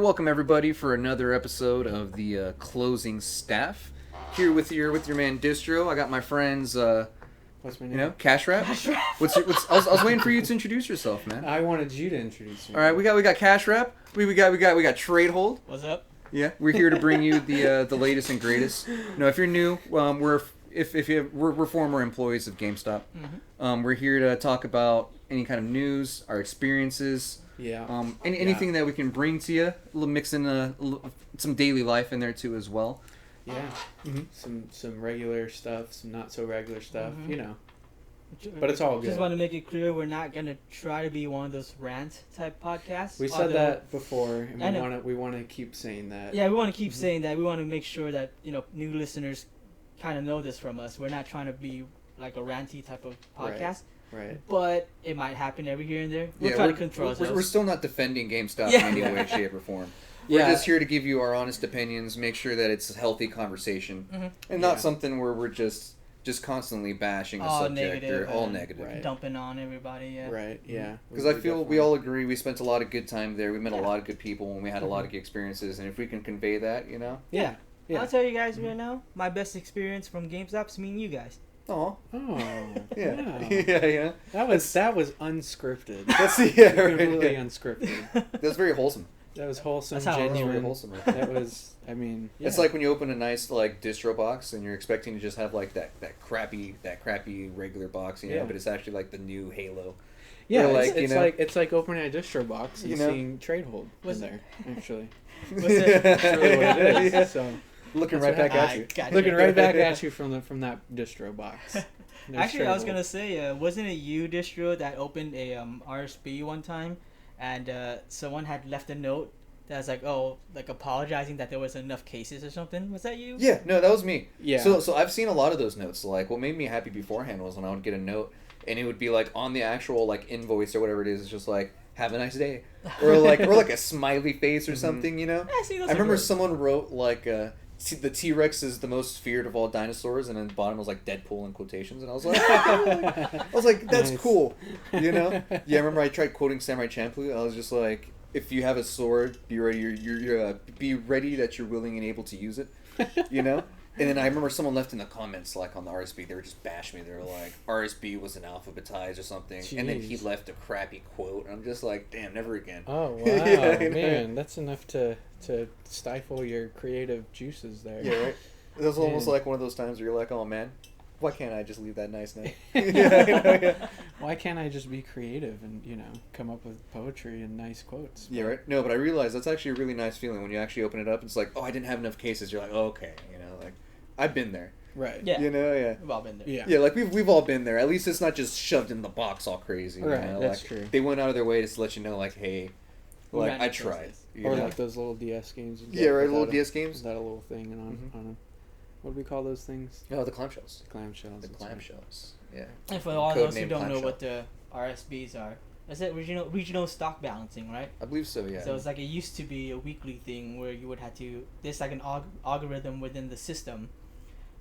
welcome everybody for another episode of the Closing Staff. Here with your man Distro. I got my friends. What's my name? Cash Wrap. I was waiting for you to introduce yourself, man. I wanted you to introduce me. All right, we got Cash Wrap. We got Trade Hold. What's up? Yeah, we're here to bring you the latest and greatest. No, if you're new, we're former employees of GameStop. Mm-hmm. We're here to talk about any kind of news, our experiences. Yeah. Anything that we can bring to you, mix in some daily life in there too as well. Yeah. Mm-hmm. Some regular stuff, some not so regular stuff, Mm-hmm. you know. But it's all good. Just want to make it clear, we're not gonna try to be one of those rant type podcasts. We said that before, and we want to keep saying that. Yeah, we want to keep saying that. We want to make sure that new listeners kind of know this from us. We're not trying to be like a ranty type of podcast. Right. But it might happen every here and there. We'll try to control ourselves. We're still not defending GameStop in any way, shape, or form. We're just here to give you our honest opinions, make sure that it's a healthy conversation, and not something where we're just constantly bashing a subject or all negative. Right. Dumping on everybody, yeah. Right, yeah. Because I feel we all agree we spent a lot of good time there. We met a lot of good people and we had a lot of good experiences. And if we can convey that, Yeah. I'll tell you guys right now, my best experience from GameStop's meeting you guys. Oh, yeah. Wow. yeah. That was unscripted. That's completely unscripted. That's very wholesome. That was wholesome, That's how it genuine. Very wholesome. Right? That was, I mean, yeah. It's like when you open a nice distro box and you're expecting to just have like that crappy regular box, you know, but it's actually like the new Halo. Yeah, or it's like opening a distro box and seeing Trade Hold in there. Actually, That's really what it is. Yeah. So looking right back at you. Gotcha. looking right back at you from that distro box. There's Actually, I was Trade gonna say, wasn't it you, Distro, that opened a RSB one time, and someone had left a note that was like apologizing that there was enough cases or something. Was that you? Yeah, no, that was me. Yeah. So I've seen a lot of those notes. Like, what made me happy beforehand was when I would get a note, and it would be like on the actual like invoice or whatever it is. It's just like, "Have a nice day," or like a smiley face or something. You know. Yeah, see, I remember someone wrote like the T-Rex is the most feared of all dinosaurs, and then the bottom was like Deadpool in quotations, and I was like, that's Nice. cool, you know? Yeah, I remember I tried quoting Samurai Champloo. I was just like, if you have a sword, be ready. Be ready that you're willing and able to use it, you know? And then I remember someone left in the comments, like on the RSB, they were just bashing me. They were like, RSB wasn't alphabetized or something. Jeez. And then he left a crappy quote. And I'm just like, damn, never again. Oh, wow. Yeah, you know? Man, that's enough to stifle your creative juices there. Yeah, right? It was almost like one of those times where you're like, oh, man, why can't I just leave that nice note? Yeah. Why can't I just be creative and, come up with poetry and nice quotes? Yeah, right? No, but I realized that's actually a really nice feeling when you actually open it up. It's like, oh, I didn't have enough cases. You're like, oh, okay, like, I've been there. Right. Yeah. Yeah. We've all been there. Yeah. Yeah, like we've all been there. At least it's not just shoved in the box all crazy. Right, You know? that's like, true. They went out of their way to let you know, like, hey, We like, ran I into tried. this. You Or know? like those little DS games. Yeah, right, little without DS games. Without a little thing on what do we call those things? Oh, the clamshells. Clamshells. The that's right. clamshells. Yeah. And for all Code those who name don't know clamshell. what the RSBs are, is it regional stock balancing, right? I believe so, yeah. So it's like it used to be a weekly thing where you would have to. There's like an algorithm within the system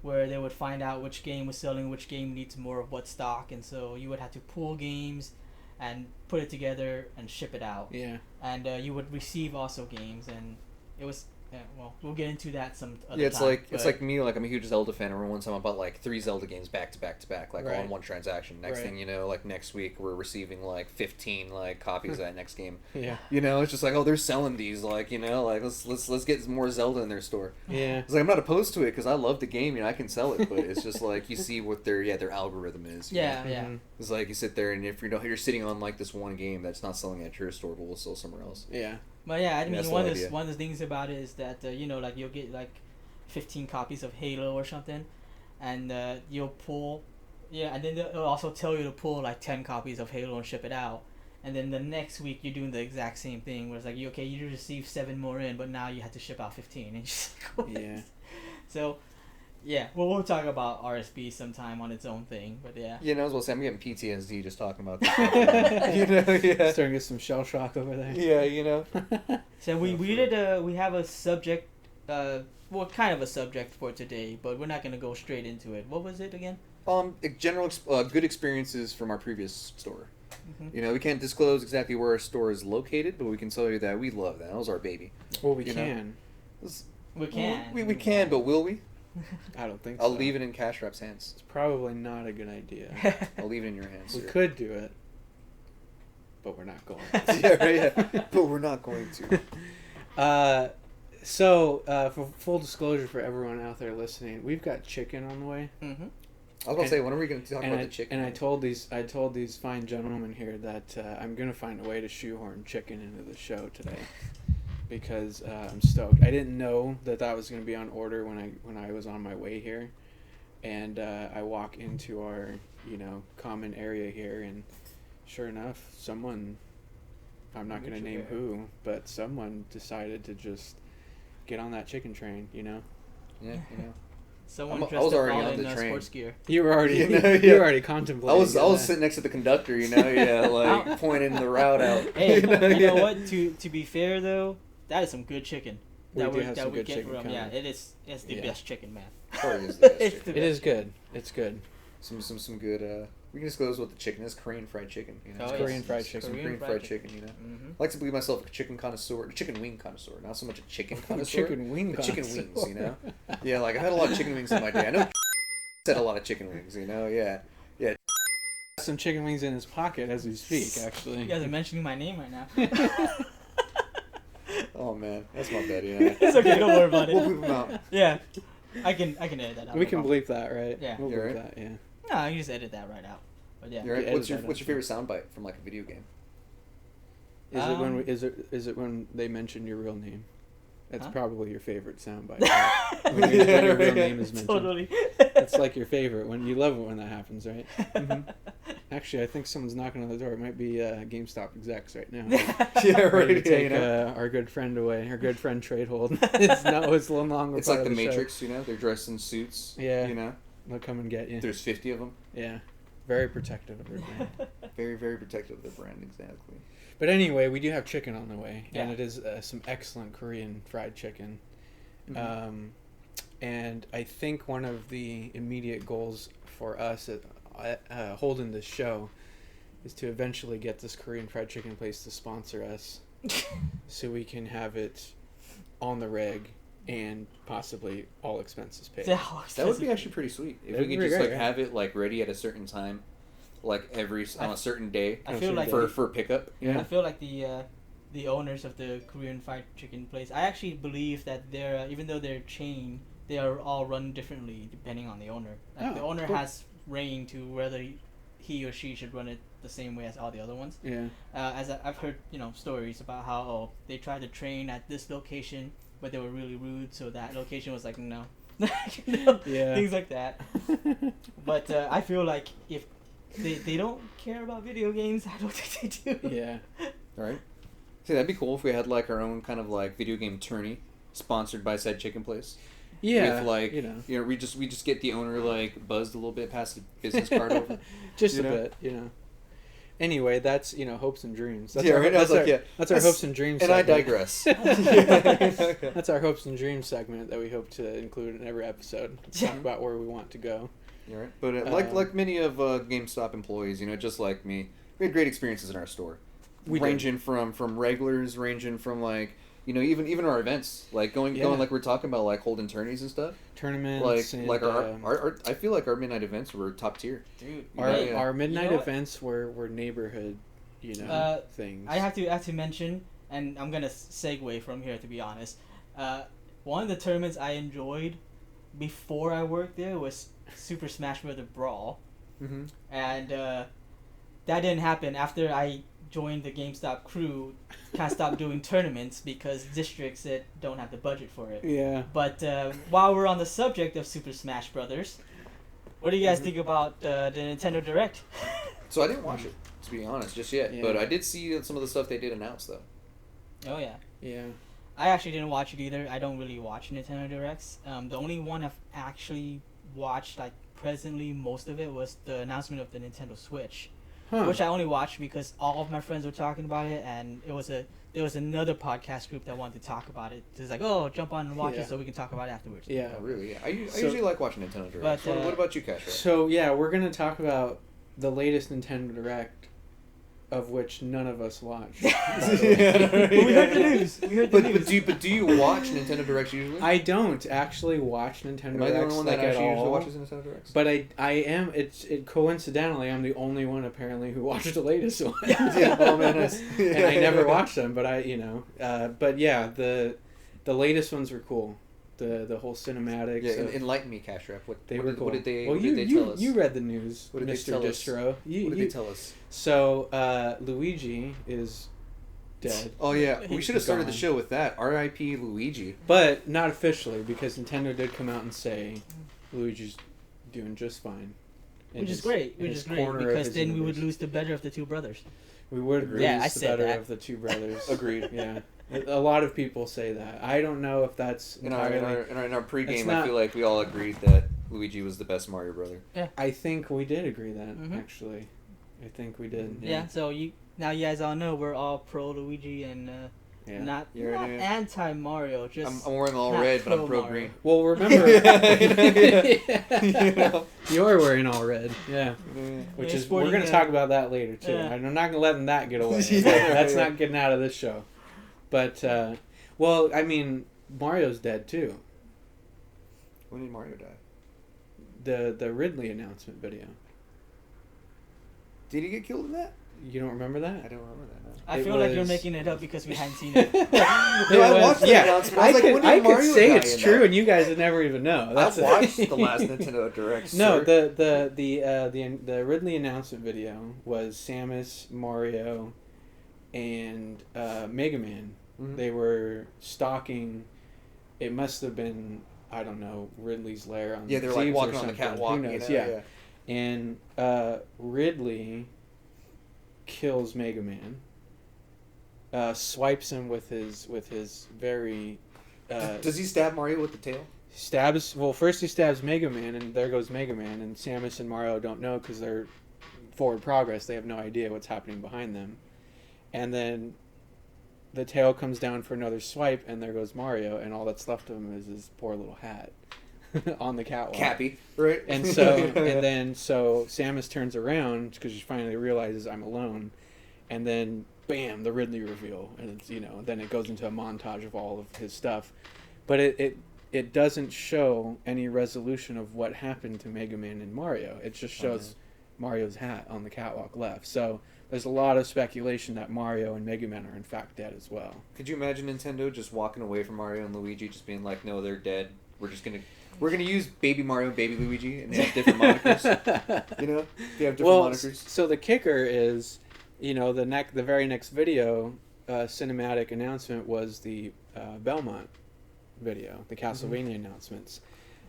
where they would find out which game was selling, which game needs more of what stock, and so you would have to pool games and put it together and ship it out. Yeah. And you would receive also games, and it was. Yeah, well, we'll get into that some other Yeah, it's time, like me. Like I'm a huge Zelda fan. I remember one time I bought like 3 Zelda games back to back, like all in Right. one transaction. Next thing you know, like next week we're receiving like 15 like copies of that next game. Yeah. You know, it's just like, oh, they're selling these. Like, like let's get more Zelda in their store. Yeah. It's like I'm not opposed to it because I love the game. I can sell it, but it's just like you see what their algorithm is. you Yeah, know? yeah. Mhm. It's like you sit there and if you're sitting on like this one game that's not selling at your store, but will sell somewhere else. Yeah. But yeah, I mean, that's the one idea. of the things about it is that like you'll get like 15 copies of Halo or something, and you'll pull, and then they'll also tell you to pull like 10 copies of Halo and ship it out, and then the next week you're doing the exact same thing, where it's like you received 7 more in, but now you have to ship out 15, and you're just like, what? Yeah. So, yeah, well, we'll talk about RSB sometime on its own thing, but yeah. I was gonna say I'm getting PTSD just talking about this. Yeah. Starting to get some shell shock over there. Yeah, So we have a subject, kind of a subject for today, but we're not gonna go straight into it. What was it again? General good experiences from our previous store. Mhm. You know, we can't disclose exactly where our store is located, but we can tell you that we love that. That was our baby. Well, we You know? can. We can. We can, but will we? I don't think I'll so. leave it in Cash Wrap's hands. It's probably not a good idea. I'll leave it in your hands. We sir. could do it, but we're not going. Yeah, right, yeah. But we're not going to. For full disclosure for everyone out there listening, we've got chicken on the way. Mm-hmm. I was going to say, when are we going to talk about I, the chicken? And I told these fine gentlemen here that I'm gonna find a way to shoehorn chicken into the show today, because I'm stoked. I didn't know that was gonna be on order when I was on my way here, and I walk into our common area here, and sure enough, someone, I'm not gonna name who, but someone decided to just get on that chicken train. Yeah, Someone I dressed was up already all on in the train. sports gear. You were already Yeah. you were already contemplating. I was sitting next to the conductor, like pointing the route out. Hey, you know Yeah. what? To be fair though, that is some good chicken. We that do have some we good get chicken from. coming. Yeah, it's the Yeah. best chicken, man. Probably is the best It's chicken. the It is best good. It's good. Some good. We can disclose what the chicken is. Korean fried chicken. Oh, It's yes. Korean fried chicken. Some Korean Korean fried fried chicken. chicken. Mm-hmm. I like to believe myself a chicken connoisseur, chicken wing connoisseur, not so much a chicken connoisseur. Chicken wing but chicken connoisseur. wings, Yeah, like I've had a lot of chicken wings in my day. I know said a lot of chicken wings, Yeah. Some chicken wings in his pocket as we speak. Actually, You guys are mentioning my name right now. Oh man, that's my bad. It's okay, don't worry about it. We'll bleep them out. Yeah, I can edit that out. We no can problem. bleep that, right? Yeah. We'll You're bleep right. that. Yeah. No, I can just edit that right out. But yeah. You're right. edit What's your that What's out. your favorite soundbite from like a video game? Is it when Um, is it when they mention your real name? That's Huh? probably your favorite soundbite. Right? when your real name is mentioned. Totally. It's like your favorite when you love it when that happens, right? Mhm. Actually, I think someone's knocking on the door. It might be GameStop execs right now. Yeah, Ready to right. take our good friend away. Our good friend Tradehold. It's no longer. It's part like of the show. Matrix, They're dressed in suits. Yeah. They'll come and get you. There's 50 of them. Yeah, very protective of their brand. Very, very protective of their brand. Exactly. But anyway, we do have chicken on the way, and Yeah. it is some excellent Korean fried chicken. Mhm. And I think one of the immediate goals for us at holding this show is to eventually get this Korean fried chicken place to sponsor us, so we can have it on the reg and possibly all expenses paid. That would be actually pretty sweet if That'd we be could just great, like right? have it like ready at a certain time, like on a certain day I feel like for pickup. Yeah. I feel like the owners of the Korean fried chicken place. I actually believe that they're even though they're chain, they are all run differently depending on the owner. Like the Oh, owner cool. has reign to whether he or she should run it the same way as all the other ones. Yeah. I've heard stories about how they tried to train at this location, but they were really rude, so that location was like no. Yeah. Things like that. But I feel like if they don't care about video games, I don't think they do. Yeah. Right. See, that'd be cool if we had like our own kind of like video game tourney, sponsored by said chicken place. Yeah. With like we just get the owner like buzzed a little bit, pass the business card over. Just You a know? bit. Anyway, that's hopes and dreams. That's Yeah, our, right, I was that's like, our, yeah, that's our that's- hopes and dreams. And I segment. digress. That's our hopes and dreams segment that we hope to include in every episode. Talk about where we want to go. You're right. But Um, like many of GameStop employees, just like me, we had great experiences in our store. We did. ranging from regulars, ranging from like even our events, like going like we're talking about, like holding tourneys and stuff. Tournaments. Like our I feel like our midnight events were top tier. Dude, Our midnight You know what? events were neighborhood, things. I have to mention, and I'm gonna segue from here to be honest. One of the tournaments I enjoyed before I worked there was Super Smash Bros. Brawl, Mm-hmm. and that didn't happen after I joined the GameStop crew. Kind of stopped doing tournaments because districts that don't have the budget for it. Yeah. But while we're on the subject of Super Smash Brothers, what do you guys think about the Nintendo Direct? So I didn't watch it, to be honest, just yet. Yeah. But I did see some of the stuff they did announce, though. Oh yeah. Yeah. I actually didn't watch it either. I don't really watch Nintendo Directs. The only one I've actually watched, like presently, most of it was the announcement of the Nintendo Switch, Huh. which I only watched because all of my friends were talking about it, and there was another podcast group that wanted to talk about it. It's like, oh, jump on and watch Yeah. it so we can talk about it afterwards. Yeah. Oh, really? Yeah. I So- usually like watching Nintendo Directs. But, What about you, Cash? So yeah, we're gonna talk about the latest Nintendo Direct. of which none of us watch. We heard the news. We heard the news. But do you watch Nintendo Directs usually? I don't actually watch Nintendo Am I the Directs only one like that at actually usually all. watches Nintendo Directs? But I am. Coincidentally, I'm the only one apparently who watched the latest one. Yeah. Oh man, nice. And I never watched them, but but yeah, the latest ones were cool. The whole cinematics. Yeah, enlighten me, Cash Rap. What They what were did, cool. what did they? Well, what you did they tell us? you read the news, What did they Mr. tell us? Distro. What did they tell us? So Luigi is dead, Oh yeah, we should have started the Gone. show with that. R.I.P. Luigi. but not officially because Nintendo did come out and say Luigi's doing just fine. in Which is his- great. in Which his is great corner of because his then we would universe. lose the better of the two brothers. We would Agreed. Yeah, lose I the said better that. of the two brothers. Agreed. Yeah, a lot of people say that. I don't know if that's In our entirely. pregame, It's I not- feel like we all agreed that Luigi was the best Mario brother. I think we did agree that Mhm. actually. I think we did. Yeah. So you guys all know we're all pro Luigi and Yeah. not You already know. anti Mario. Just I'm wearing all not red, but I'm pro pro Mario. green. Well, remember, You know? you're wearing all red. Yeah. Which Yeah, is sporting, we're gonna talk about that later too. yeah. I'm not gonna let that get away. Yeah, That's yeah. not getting out of this show. But well, I mean, Mario's dead too. When did Mario die? The Ridley announcement video. Did he get killed in that? You don't remember I that? don't remember that. No. I It feel like you're was- making it up because we hadn't seen it. It I was- watched the announcement. I was like, when did I could Mario say die it's in true, that? and you guys would never even know. That's I watched the last Nintendo Direct. No, sir. the Ridley announcement video was Samus, Mario, and Mega Man. Mhm. They were stalking. It must have been, I don't know, Ridley's lair on. Yeah, they're like Thebes or walking on the something. catwalk. Who knows? You know, Yeah. And Ridley kills Mega Man. Swipes him with his very. Does he stab Mario with the tail? Stabs. Well, first he stabs Mega Man, and there goes Mega Man. And Samus and Mario don't know because they're forward progress. They have no idea what's happening behind them. And then the tail comes down for another swipe, and there goes Mario, and all that's left of him is his poor little hat on the catwalk. Cappy, right? And so Samus turns around because she finally realizes I'm alone, and then bam, the Ridley reveal, and it's, then it goes into a montage of all of his stuff, but it doesn't show any resolution of what happened to Mega Man and Mario. It just shows Mario's hat on the catwalk left. So there's a lot of speculation that Mario and Mega Man are in fact dead as well. Could you imagine Nintendo just walking away from Mario and Luigi, just being like, "No, they're dead. We're gonna use Baby Mario and Baby Luigi, and they have different monikers. You know, they have different monikers." So the kicker is, the very next video, cinematic announcement was the Belmont video, the Castlevania announcements,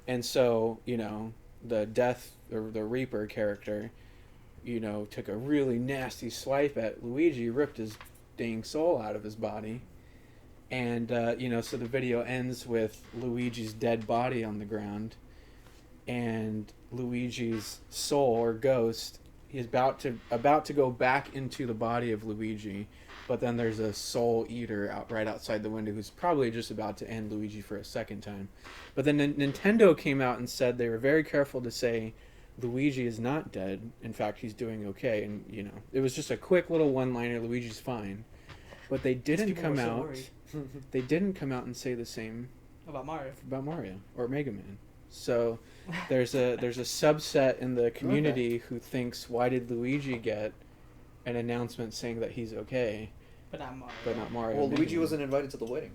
and so the Death or the Reaper character, took a really nasty swipe at Luigi, ripped his dang soul out of his body. And, so the video ends with Luigi's dead body on the ground. And Luigi's soul or ghost, he's about to go back into the body of Luigi. But then there's a soul eater right outside the window who's probably just about to end Luigi for a second time. But then Nintendo came out and said they were very careful to say Luigi is not dead. In fact, he's doing okay. And, it was just a quick little one-liner, Luigi's fine. But they didn't people come were so out. worried. They didn't come out and say the same About Mario. about Mario or Mega Man. So there's a subset in the community who thinks, why did Luigi get an announcement saying that he's okay, But not Mario. but not Mario? Well, and Mega Luigi Man? wasn't invited to the wedding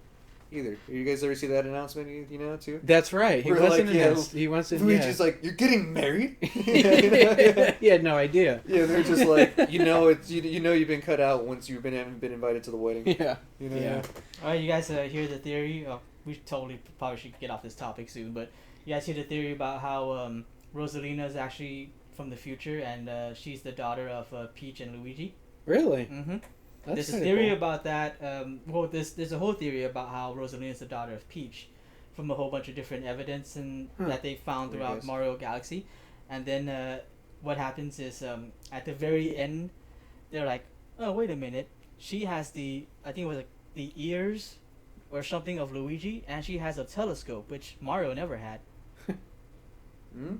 either. You guys ever see that announcement? Too. That's right. He We're wasn't like, announced. He wasn't. Luigi's like, "You're getting married." He had no idea. Yeah, they're just like, it's you've been cut out once you've been invited to the wedding. Yeah. Yeah. All right, you guys hear the theory? We probably should get off this topic soon, but you guys hear the theory about how Rosalina is actually from the future and she's the daughter of Peach and Luigi? Really? Mm-hmm. That's There's a kinda theory cool. about that. There's a whole theory about how Rosalina is the daughter of Peach, from a whole bunch of different evidence that they found There throughout it is. Mario Galaxy, and then what happens is at the very end, they're like, oh wait a minute, she has I think it was like the ears, or something of Luigi, and she has a telescope, which Mario never had.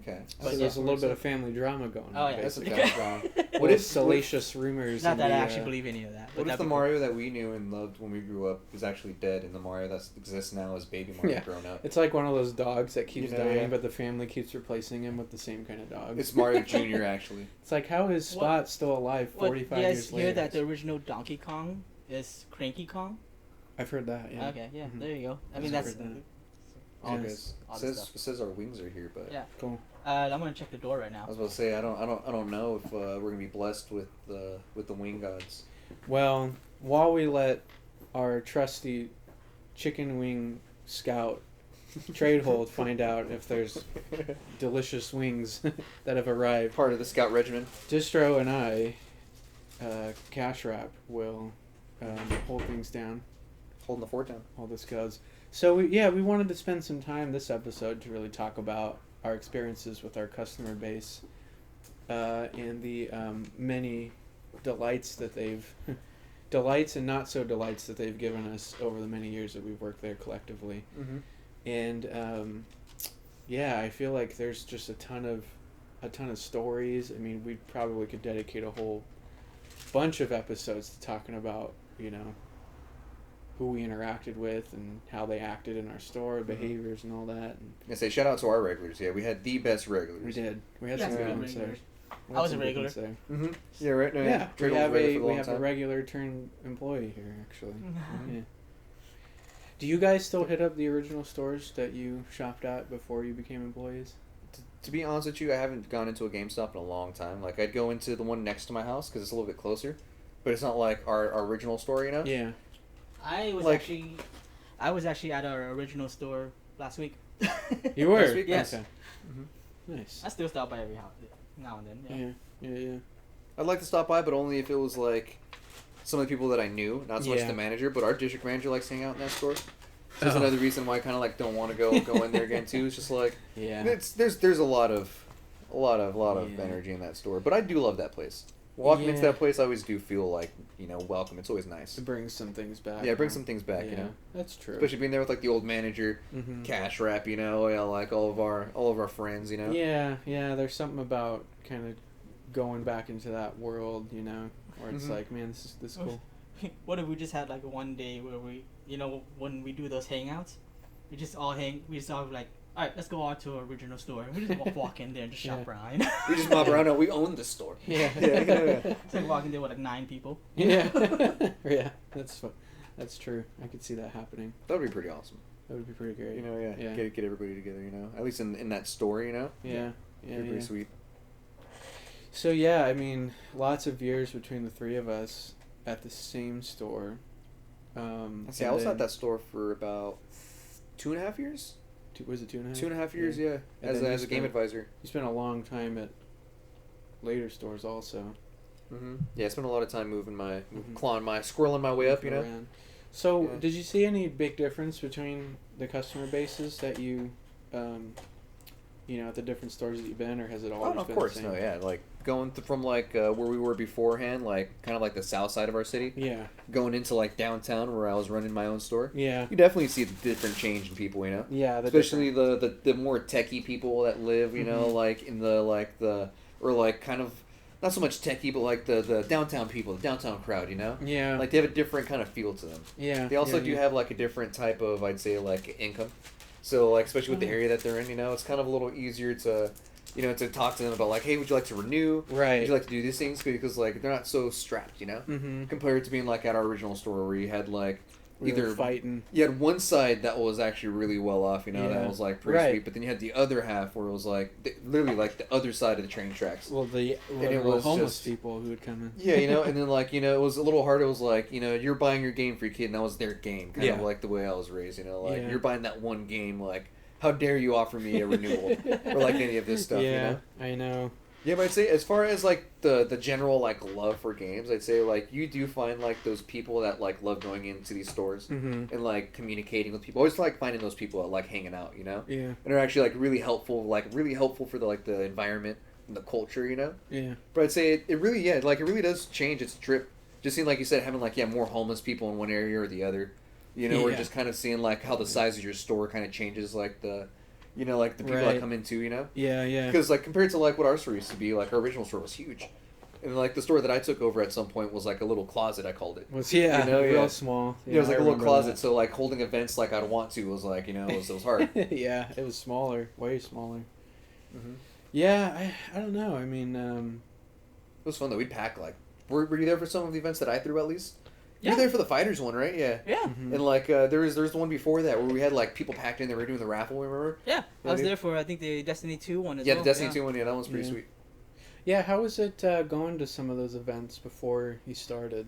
Okay. So But there's yeah. a little bit of family drama going Oh, on. yeah. That's a basically. family drama. What What if if salacious rumors? Not in that I the, actually believe any of that. But What if that'd the be cool. Mario that we knew and loved when we grew up is actually dead, and the Mario that exists now is baby Mario Yeah. grown up? It's like one of those dogs that keeps You know, dying, yeah. but the family keeps replacing him with the same kind of dog. It's Mario Jr. actually. It's like, how is Spot still alive 45 you years guys later? hear that the original Donkey Kong is Cranky Kong? I've heard that, yeah. Okay, yeah, Mhm. there you go. I I've mean, heard that's that. all Yeah. this, all It this says stuff. it says our wings are here, but Yeah. Cool. I'm gonna check the door right now. I was about to say I don't know if we're gonna be blessed with the wing gods. Well, while we let our trusty chicken wing scout trade hold find out if there's delicious wings that have arrived, Part of the scout regiment. Distro and I, Cash Wrap, will hold things down, Holding the fort down. all this goes. So, we wanted to spend some time this episode to really talk about our experiences with our customer base and the many delights that they've... delights and not so delights that they've given us over the many years that we've worked there collectively. Mm-hmm. And I feel like there's just a ton of stories. I mean, we probably could dedicate a whole bunch of episodes to talking about, who we interacted with and how they acted in our store, behaviors and all that. And I say shout out to our regulars. Yeah, we had the best regulars. we did. We had Yeah, some some good good ones there. regulars. We I had was some a good regular. ones there. Mm-hmm. Yeah, right. No, Yeah, we Turtle was have regular for we long have a time. regular turned employee here actually. Yeah. Do you guys still hit up the original stores that you shopped at before you became employees? To be honest with you, I haven't gone into a GameStop in a long time. Like, I'd go into the one next to my house because it's a little bit closer, but it's not like our original store, you know? Yeah. I was Like- actually at our original store last week. You were? Last week? Yes. Okay. Mm-hmm. Nice. I still stop by every now and then. Yeah. Yeah. I'd like to stop by, but only if it was like some of the people that I knew, not so much Yeah. the manager, but our district manager likes to hang out in that store. So that's Oh. another reason why I kind of like don't want to go in there again too. It's just like Yeah. there's a lot of Yeah. energy in that store, but I do love that place. Walking into Yeah. that place, I always do feel like welcome. It's always nice. It brings some things back. Yeah, bring huh? some things back. Yeah, that's true. Especially being there with like the old manager, Mhm. Cash Wrap, like all of our friends, Yeah. There's something about kind of going back into that world, where it's Mhm. like, man, this is cool. What if we just had like one day where we, when we do those hangouts, we just all like, all right, let's go on to our original store. And we just walk in there and just shop Yeah. around. We just mob around. No, we own the store. Yeah. Yeah. It's like walking there with like 9 people. Yeah. Yeah. That's true. I could see that happening. That would be pretty awesome. That would be pretty great. Yeah. Get everybody together. At least in that store. Yeah. It'd be pretty sweet. So yeah, I mean, lots of years between the three of us at the same store. See, I was at that store for about 2.5 years. Was it 2.5? 2.5 years, yeah. And As then a you game spent- advisor. You spent a long time at later stores also. Mm-hmm. Yeah, I spent a lot of time Mhm. squirreling my way up. Around. So, Yeah. did you see any big difference between the customer bases that you, at the different stores that you've been, or has it always Oh, no, of been course, the same? no, yeah. Like going from where we were beforehand, like kind of like the south side of our city, Yeah. going into like downtown where I was running my own store. Yeah. You definitely see the different change in people, Yeah. especially the more techie people that live, Mhm. like in or kind of not so much techie, but like the downtown people, the downtown crowd, Yeah. like they have a different kind of feel to them. yeah. They also yeah, do yeah. have like a different type of, I'd say, like income. So like especially with the Mhm. area that they're in, it's kind of a little easier to, to talk to them about like, hey, would you like to renew? Right. Would you like to do these things? Because like they're not so strapped, Mm-hmm. compared to being like at our original store where you had like either fighting. you had one side that was actually really well off, that Yeah. was like pretty Right. sweet, but then you had the other half where it was like literally like the other side of the train tracks. Well, the it was homeless just- people who would come in. Yeah, and then like it was a little hard. It was like you're buying your game for your kid, and that was their game, kind of Yeah. like the way I was raised. Like Yeah. you're buying that one game. Like, how dare you offer me a renewal or like any of this stuff? Yeah, I know. Yeah, but I'd say as far as like the general like love for games, I'd say like you do find like those people that like love going into these stores Mm-hmm. and like communicating with people. I always like finding those people that like hanging out, Yeah. and are actually like really helpful for the like the environment and the culture, Yeah. But I'd say it really, it really does change its trip. Just seeing, like you said, having like more homeless people in one area or the other, or Yeah. just kind of seeing like how the size of your store kind of changes, like the You know, like the people Right. that come in too. You know, Yeah, yeah. because like compared to like what our store used to be, like our original store was huge, and like the store that I took over at some point was like a little closet. I called it. Was You know, real yeah. small. Yeah, it was like I a little remember closet. So like holding events like I'd want to was like it was hard. that. Yeah, it was smaller, way smaller. Mm-hmm. Yeah, I don't know. I mean, It was fun though. We'd pack like. Were you there for some of the events that I threw at least? You Yeah. were there for the fighters one, right? Yeah. Yeah. mhm. And like there's the one before that where we had like people packed in. They were doing the raffle. Remember? Yeah, I was dude. there for I think the Destiny 2 one as Yeah, well. the Destiny 2 one. Yeah, that one's pretty Yeah. sweet. Yeah, how was it going to some of those events before you started?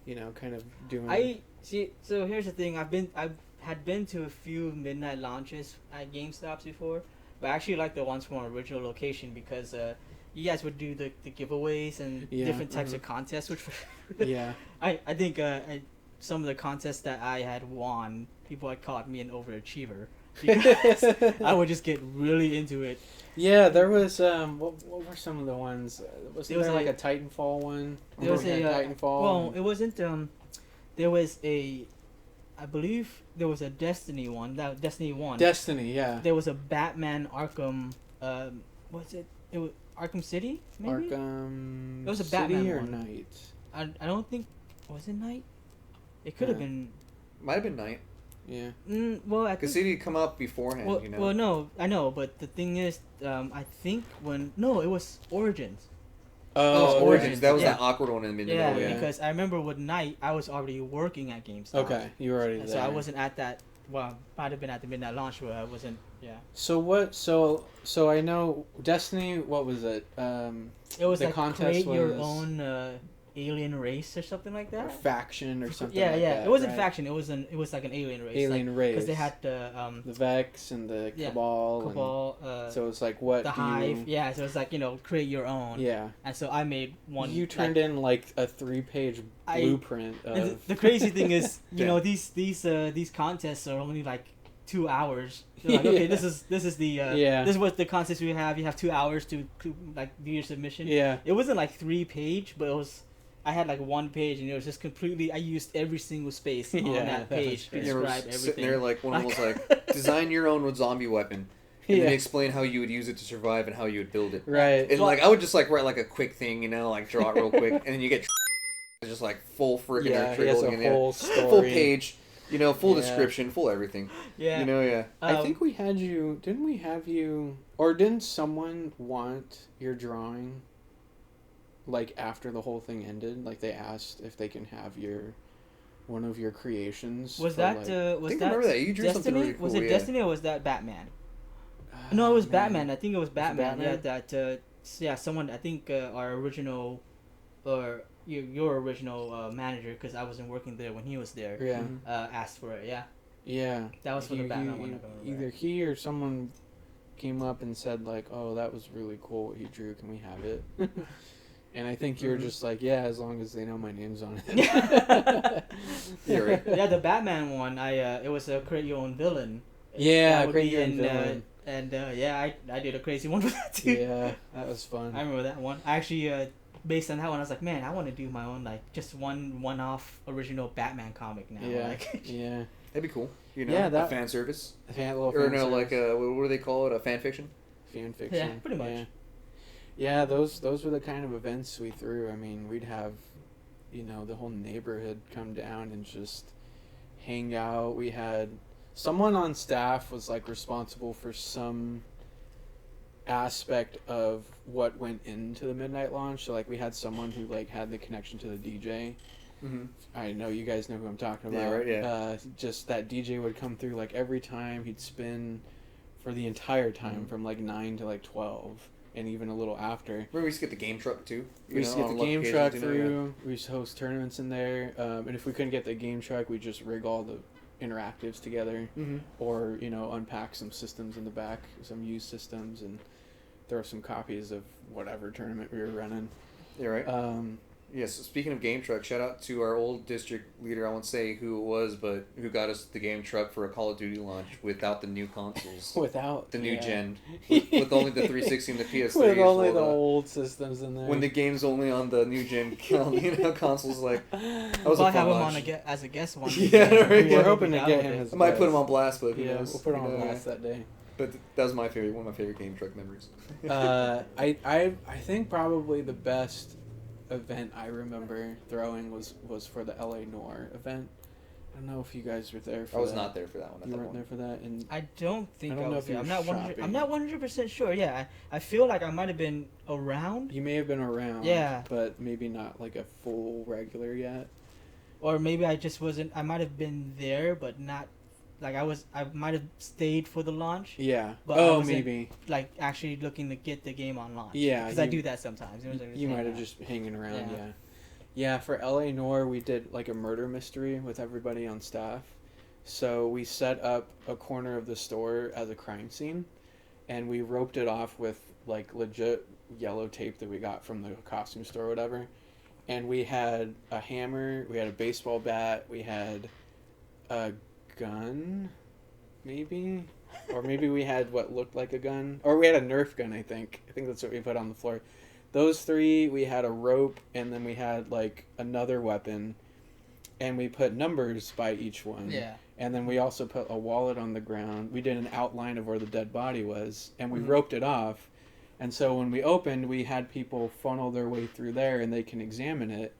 You know, kind of doing. I see. So here's the thing. I had been to a few midnight launches at GameStops before, but I actually like the ones from our original location because you guys would do the giveaways and Yeah, different types mhm. of contests, which Yeah. I think some of the contests that I had won, people had called me an overachiever because I would just get really into it. Yeah, there was what were some of the ones? Was There there was like a- a Titanfall one? There was Remember a that Titanfall. well, and- it wasn't there was a, I believe there was a Destiny one. That Destiny 1. Destiny, yeah. There was a Batman Arkham. What's it? It was Arkham City, maybe. Arkham. It was a City Batman or one. Night. I don't think was it Night. It could have Yeah. been. Might have been night. Yeah. Well, I Because think. City come up beforehand. Well, You know. well, no, I know, but the thing is, I think it was Origins. Oh, Origins, Origins. That was yeah. that awkward one in the middle. Yeah, yeah. because I remember with Night, I was already working at GameStop. Okay, you were already there. So I wasn't at that. Well, might have been at the midnight launch where I wasn't. Yeah. So what? So I know Destiny. What was it? It was The like contest create your was- own alien race or something like that. Faction or something. Yeah, like yeah. that, It wasn't right? faction. It was like an alien race. Alien race. Because they had the the Vex and the yeah, Cabal. Cabal. And, so it's like what? The do Hive. You, Yeah. So it's like create your own. yeah. And so I made one. You turned in like a 3-page I- blueprint And of. the crazy thing is, Yeah. these contests are only like 2 hours. They're like, okay, Yeah. this is the Yeah. this is what the contest we have. You have 2 hours to like do your submission. Yeah. It wasn't like 3-page, but it was. I had like 1 page, and it was just completely. I used every single space on Yeah, that that was page to great. You were describe sitting everything. there like one of those like design your own zombie weapon, and Yeah. then explain how you would use it to survive and how you would build it. Right. And like I would just like write like a quick thing, like draw it real quick, and then you get just like full freaking Yeah, he has a whole story. full page, full Yeah. description, full everything. Yeah. Yeah. I think we had you. Didn't we have you? Or didn't someone want your drawing? Like after the whole thing ended, like they asked if they can have one of your creations. Was for, that like, was I think I that remember that. You drew something Destiny? really cool. Was it yeah. Destiny or was that Batman? No, it was man. Batman. I think it was Batman. Batman? Yeah, that someone. I think our original, or your original manager, because I wasn't working there when he was there. Yeah, Mhm. Asked for it. Yeah, yeah. that was for the Batman one. I remember. Either he or someone came up and said like, "Oh, that was really cool what he drew. Can we have it?" And I think you were Mhm. just like, "Yeah, as long as they know my name's on it." You're right. Yeah, the Batman one. It was a create your own villain. Yeah, That would create be your own in, villain. And yeah, I did a crazy one for that too. Yeah, that was fun. I remember that one. I actually, based on that one, I was like, man, I want to do my own, like, just one-off original Batman comic now. Yeah, Like, yeah. That'd be cool. Yeah, a that- fan service, Little or fan no, service. like what do they call it? A fan fiction. fan fiction. Yeah, pretty much. Yeah. Yeah, those were the kind of events we threw. I mean, we'd have, the whole neighborhood come down and just hang out. We had someone on staff was like responsible for some aspect of what went into the midnight launch. So like we had someone who like had the connection to the DJ. Mm-hmm. I know you guys know who I'm talking about. Yeah, right, yeah. Just that DJ would come through like every time. He'd spin for the entire time Mhm. from like 9 to like 12 and even a little after. Remember we used to get the game truck too. We used to get on the game occasions, truck yeah. through. We used to host tournaments in there. And if we couldn't get the game truck, we'd just rig all the interactives together Mm-hmm. or, unpack some systems in the back, some used systems, and throw some copies of whatever tournament we were running. Yeah, right. Yes, speaking of game truck, shout out to our old district leader. I won't say who it was, but who got us the game truck for a Call of Duty launch without the new consoles, Without the new yeah. gen, with only the 360 and the PS3. With only so the old systems in there. when the game's only on the new gen, consoles, like that was well, a I have fun him launch. on as a guest one. Yeah, right, We're yeah. hoping to Down get with him it. as I might put him guest. on blast, but who Yeah, knows? we'll put him on You know, blast that day. But that was my favorite, one of my favorite game truck memories. I think probably the best event I remember throwing was for the LA Noir event. I don't know if you guys were there for that. I was not there for that one. You weren't there for that? And I don't think I I, don't know was if you there. were I'm not 100% sure. Yeah, I feel like I might have been around, you may have been around, Yeah. but maybe not like a full regular yet. or maybe I just wasn't. I might have been there, but not. Like I might have stayed for the launch, Yeah. But I oh, wasn't- maybe. like actually looking to get the game on launch. Yeah, because I you- do that sometimes. You know, You might have hang out. just hanging around, Yeah. yeah. Yeah, for LA Noir, we did like a murder mystery with everybody on staff. So we set up a corner of the store as a crime scene, and we roped it off with like legit yellow tape that we got from the costume store or whatever. And we had a hammer, we had a baseball bat, we had a gun, maybe? Or maybe we had what looked like a gun. Or we had a Nerf gun, I think. I think that's what we put on the floor. Those three, we had a rope, and then we had like another weapon, and we put numbers by each one. Yeah. And then we also put a wallet on the ground. We did an outline of where the dead body was, and we Mhm. roped it off. And so when we opened, we had people funnel their way through there, and they can examine it.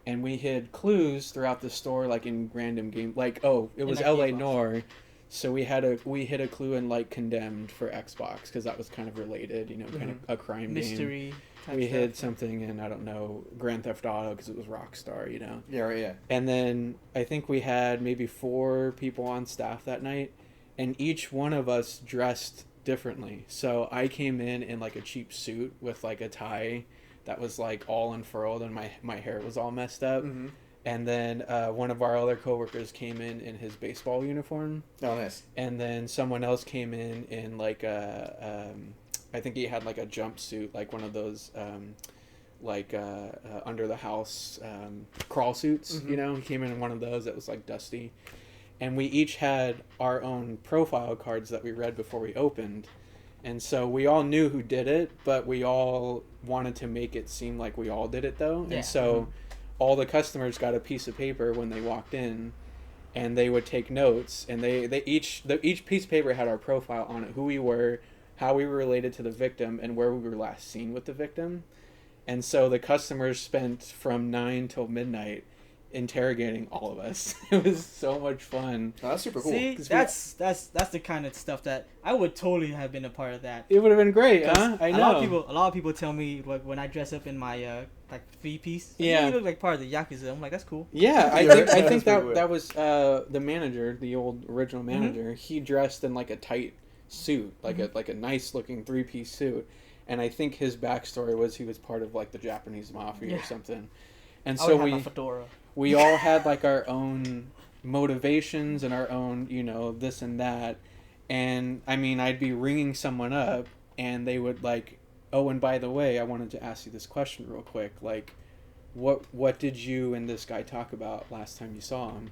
And we hid clues throughout the store, like in random game, like it was like L.A. Xbox. Noir, so we hid a clue in like Condemned for Xbox because that was kind of related, kind of a crime game. Mystery. Type We stuff. hid something in, I don't know, Grand Theft Auto because it was Rockstar. Yeah, right, yeah. And then I think we had maybe 4 people on staff that night, and each one of us dressed differently. So I came in like a cheap suit with like a tie that was like all unfurled, and my hair was all messed up. Mm-hmm. And then one of our other coworkers came in his baseball uniform, Oh, nice. and then someone else came in like I think he had like a jumpsuit, like one of those under the house crawl suits. Mhm. He came in one of those that was like dusty, and we each had our own profile cards that we read before we opened. And so we all knew who did it, but we all wanted to make it seem like we all did it though. Yeah. And so all the customers got a piece of paper when they walked in, and they would take notes, and each piece of paper had our profile on it, who we were, how we were related to the victim, and where we were last seen with the victim. And so the customers spent from 9 till midnight interrogating all of us. It was so much fun. Oh, that's super cool. See, 'Cause that's the kind of stuff that I would totally have been a part of that. It would have been great, 'Cause huh? I A know. lot of people tell me like when I dress up in my like 3-piece. Yeah. You look like part of the Yakuza. I'm like, that's cool. Yeah, I Yeah, think that's pretty that weird. that was the manager, the old original Mm-hmm. manager. He dressed in like a tight suit, like a nice looking 3-piece suit, and I think his backstory was he was part of like the Japanese mafia or Yeah. something. And I so would have my fedora. we all had like our own motivations and our own, this and that. And I mean, I'd be ringing someone up, and they would like, oh, and by the way, I wanted to ask you this question real quick. Like, what did you and this guy talk about last time you saw him?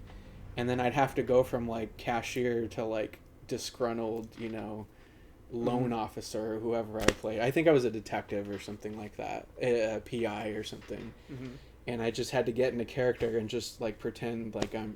And then I'd have to go from like cashier to like disgruntled, loan officer or whoever I played. I think I was a detective or something like that, a PI or something. Mm-hmm. And I just had to get into character and just like pretend like I'm,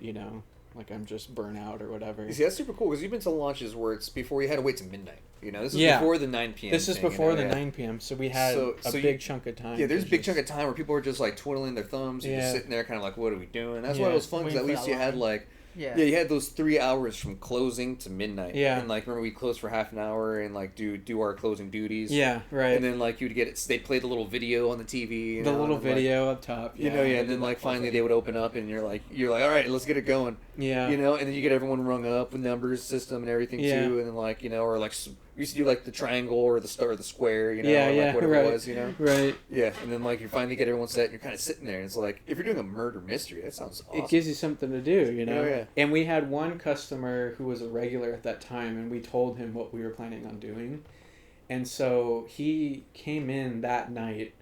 like I'm just burnout or whatever. You see, that's super cool because you've been to launches where it's before you had to wait till midnight. This is Yeah. before the 9 p.m. This is thing, before the yeah. 9 p.m. So we had So a you- big chunk of time. Yeah, there's a to big just- chunk of time where people are just like twiddling their thumbs and Yeah. just sitting there kind of like, what are we doing? That's why Yeah. it was fun because at Waiting for least that you had line. like, Yeah. yeah, you had those 3 hours from closing to midnight. Yeah. And like, remember we closed for half an hour and like do our closing duties. Yeah, right. And then like you'd get it, they'd play the little video on the TV. the little and then, like, video up top. yeah, and then like finally they would open up and you're like, all right, let's get it going. Yeah. And then you get everyone rung up with numbers system and everything Yeah. too, and then or like we used to do like the triangle or the star or the square, Yeah, or like yeah, whatever right. it was, Right. Yeah, and then you finally get everyone set and you're kind of sitting there and it's like if you're doing a murder mystery, that sounds awesome. It gives you something to do, Yeah. And we had one customer who was a regular at that time, and we told him what we were planning on doing. And so he came in that night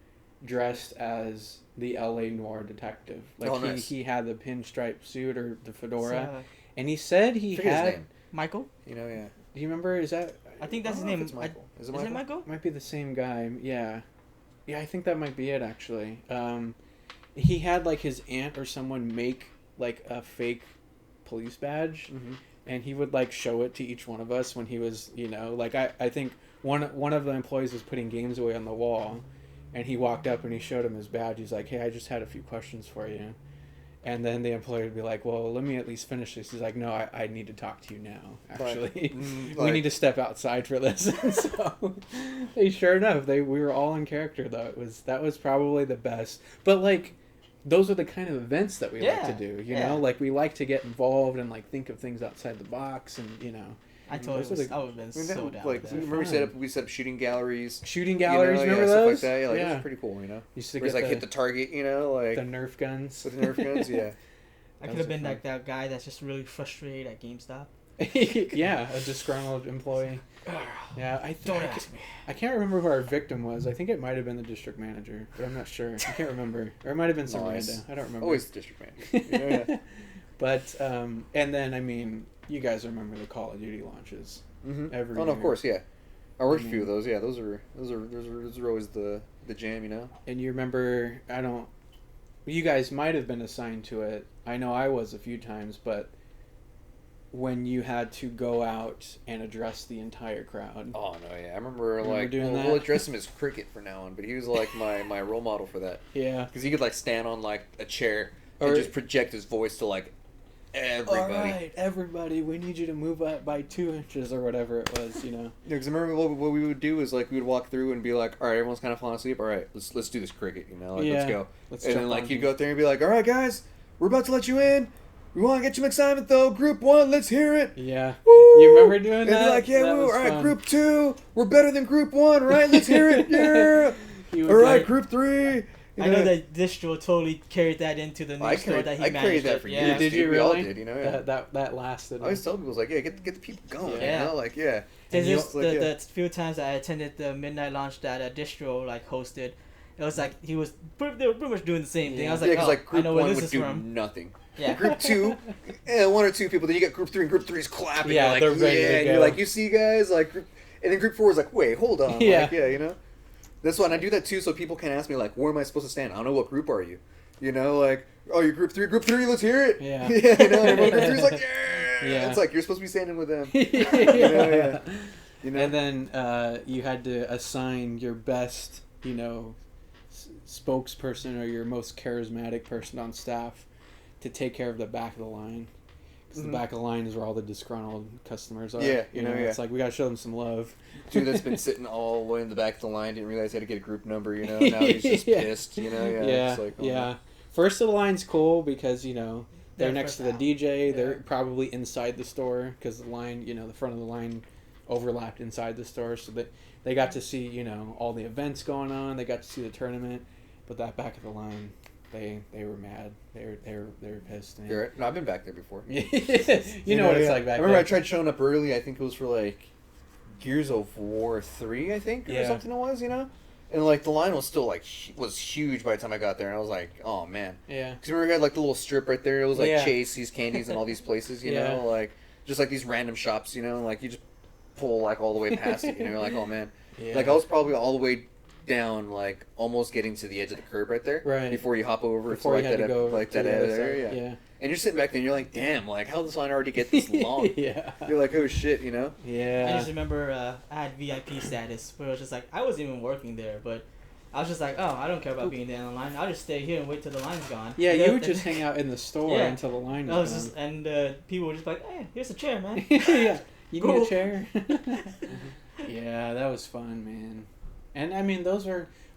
dressed as the LA Noir detective. Like Oh, nice. he had the pinstripe suit or the fedora. So, And he said he Forget his had... name. Michael? Yeah. Do you remember? Is that... I think that's his I don't know name. if it's Michael. Is it Is Michael? it Michael? Might be the same guy. Yeah. Yeah, I think that might be it, actually. He had, like, his aunt or someone make, like, a fake police badge. Mm-hmm. and he would like show it to each one of us when he was, like I think one of the employees was putting games away on the wall, and he walked up and he showed him his badge. He's like, "Hey, I just had a few questions for you." And then the employee would be like, "Well, let me at least finish this." He's like, "No, I need to talk to you now. Actually, we need to step outside for this." And so, sure enough, we were all in character though. That was probably the best. But like, those are the kind of events that we like to do. You know, like we like to get involved and like think of things outside the box, and I would have been so down. Like, with remember we set up shooting galleries. Remember stuff those? like that. Yeah, like it was pretty cool. Used to get hit the target. Like the Nerf guns. With the Nerf guns, yeah. I could have been like that guy that's just really frustrated at GameStop. Yeah, a disgruntled employee. Yeah, Don't ask me. I can't remember who our victim was. I think it might have been the district manager, but I'm not sure. I can't remember. Or it might have been some random. I don't remember. Always the district manager. Yeah. But and then I mean, you guys remember the Call of Duty launches every year. Of course, yeah. I worked a few of those. Yeah, those are always the jam, And you remember? You guys might have been assigned to it. I know I was a few times, but when you had to go out and address the entire crowd. Oh no, yeah, I remember doing that? We'll address him as Cricket for now on, but he was like my role model for that. Yeah, because he could like stand on like a chair and just project his voice to like everybody. All right, everybody, we need you to move up by 2 inches or whatever it was, Yeah, because I remember what we would do is like we would walk through and be like, all right, everyone's kind of falling asleep. All right, let's do this Cricket, let's go. And then like you'd go up there and be like, all right, guys, we're about to let you in. We want to get you an assignment though. Group 1, let's hear it. Yeah. Woo! You remember doing that? And be like, yeah, woo. All right, fun. Group 2, we're better than Group 1, right? Let's hear it. Yeah. All right, Group 3. I know that Distro totally carried that into the new store that he managed. I carried that for years. Did you really? We all did, Yeah. That lasted. I always tell people, like, yeah, get the people going. Yeah. There's just the few times I attended the midnight launch that Distro like hosted. It was like they were pretty much doing the same thing. I was like, because like Group 1 would do from. nothing. Yeah. Group 2, 1 or 2 people. Then you get Group 3, and Group 3's clapping. Yeah, they're ready to go. And you're like, you see, guys, like, and then Group 4 is like, wait, hold on. Yeah. Like, That's why, and I do that too, so people can ask me like, where am I supposed to stand? I don't know, what group are you? Like, oh, you're Group 3. Group 3, let's hear it. Yeah. Everyone Group 3's like, yeah. It's like you're supposed to be standing with them. And then you had to assign your best, spokesperson or your most charismatic person on staff to take care of the back of the line. Because the back of the line is where all the disgruntled customers are. Yeah, It's like, we got to show them some love. Dude that's been sitting all the way in the back of the line, didn't realize he had to get a group number, Now he's just pissed, Yeah, It's like, First of the line's cool because, they're next to the DJ. Yeah. They're probably inside the store because the line, the front of the line overlapped inside the store. So they got to see, all the events going on. They got to see the tournament. But that back of the line, they were mad. They were pissed. You're right. No, I've been back there before. you know what it's like back there. I remember I tried showing up early. I think it was for like Gears of War 3, I think, or something it was, And like the line was still like was huge by the time I got there, and I was like, oh man. Yeah. Because we had like the little strip right there. It was like Chase, these candies, and all these places, you know, like just like these random shops, like you just pull like all the way past it, you're like, oh man. Yeah. Like I was probably all the way down, like almost getting to the edge of the curb right there, right before you hop over before to you like had that to go like to that the other area. side. Yeah. And you're sitting back there and you're like, damn, like how did this line already get this long? Yeah. You're like, oh shit, Yeah. I just remember I had VIP status where it was just like I wasn't even working there, but I was just like, oh, I don't care about being there in the line. I'll just stay here and wait till the line's gone. Yeah, you would just hang out in the store Yeah. until the line I was was gone. just, and people were just like, hey, here's a chair, man. Yeah. You Cool. need a chair? Yeah, that was fun, man. And I mean,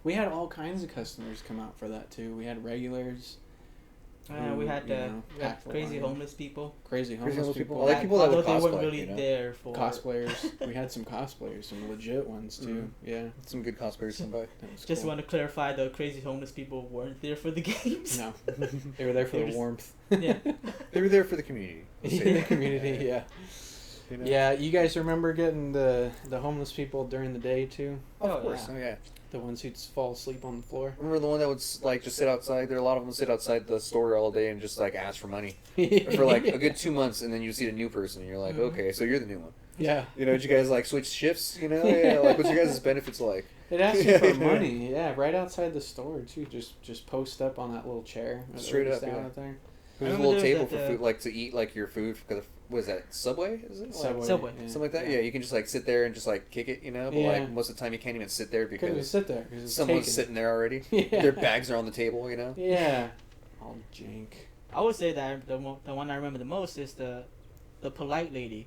we had all kinds of customers come out for that too. We had regulars. We had packed the crazy line. homeless people. Crazy homeless people. I like people that Although would they weren't cosplay, really there for cosplayers. We had some cosplayers, some legit ones too. Yeah, some good cosplayers come by. that was Just cool. want to clarify, the crazy homeless people weren't there for the games. No, they were there for They the were just- warmth. Yeah. They were there for the community. Let's say In the that. community, yeah. Yeah, you guys remember getting the homeless people during the day too? Of course. Yeah. Oh yeah. The ones who'd fall asleep on the floor. Remember the one that would like just sit outside? There are a lot of them sit outside the store all day and just like ask for money for like a good 2 months, and then you see a new person, and you're like, okay, so you're the new one. Yeah. Did you guys like switch shifts? Yeah. Like, what's your guys' benefits like? It asked you for money, yeah, right outside the store too. Just post up on that little chair. Straight up, down yeah. out there. There's a remember little there table was for that, food, like to eat like your food. What is that? Subway? Is it? Subway. Yeah. Something like that. Yeah, you can just like sit there and just like kick it, But Yeah. like most of the time, you can't even sit there Couldn't because sit there because someone's taken. sitting there already. Yeah. Their bags are on the table, Yeah. All jank. I would say that the one I remember the most is the polite lady.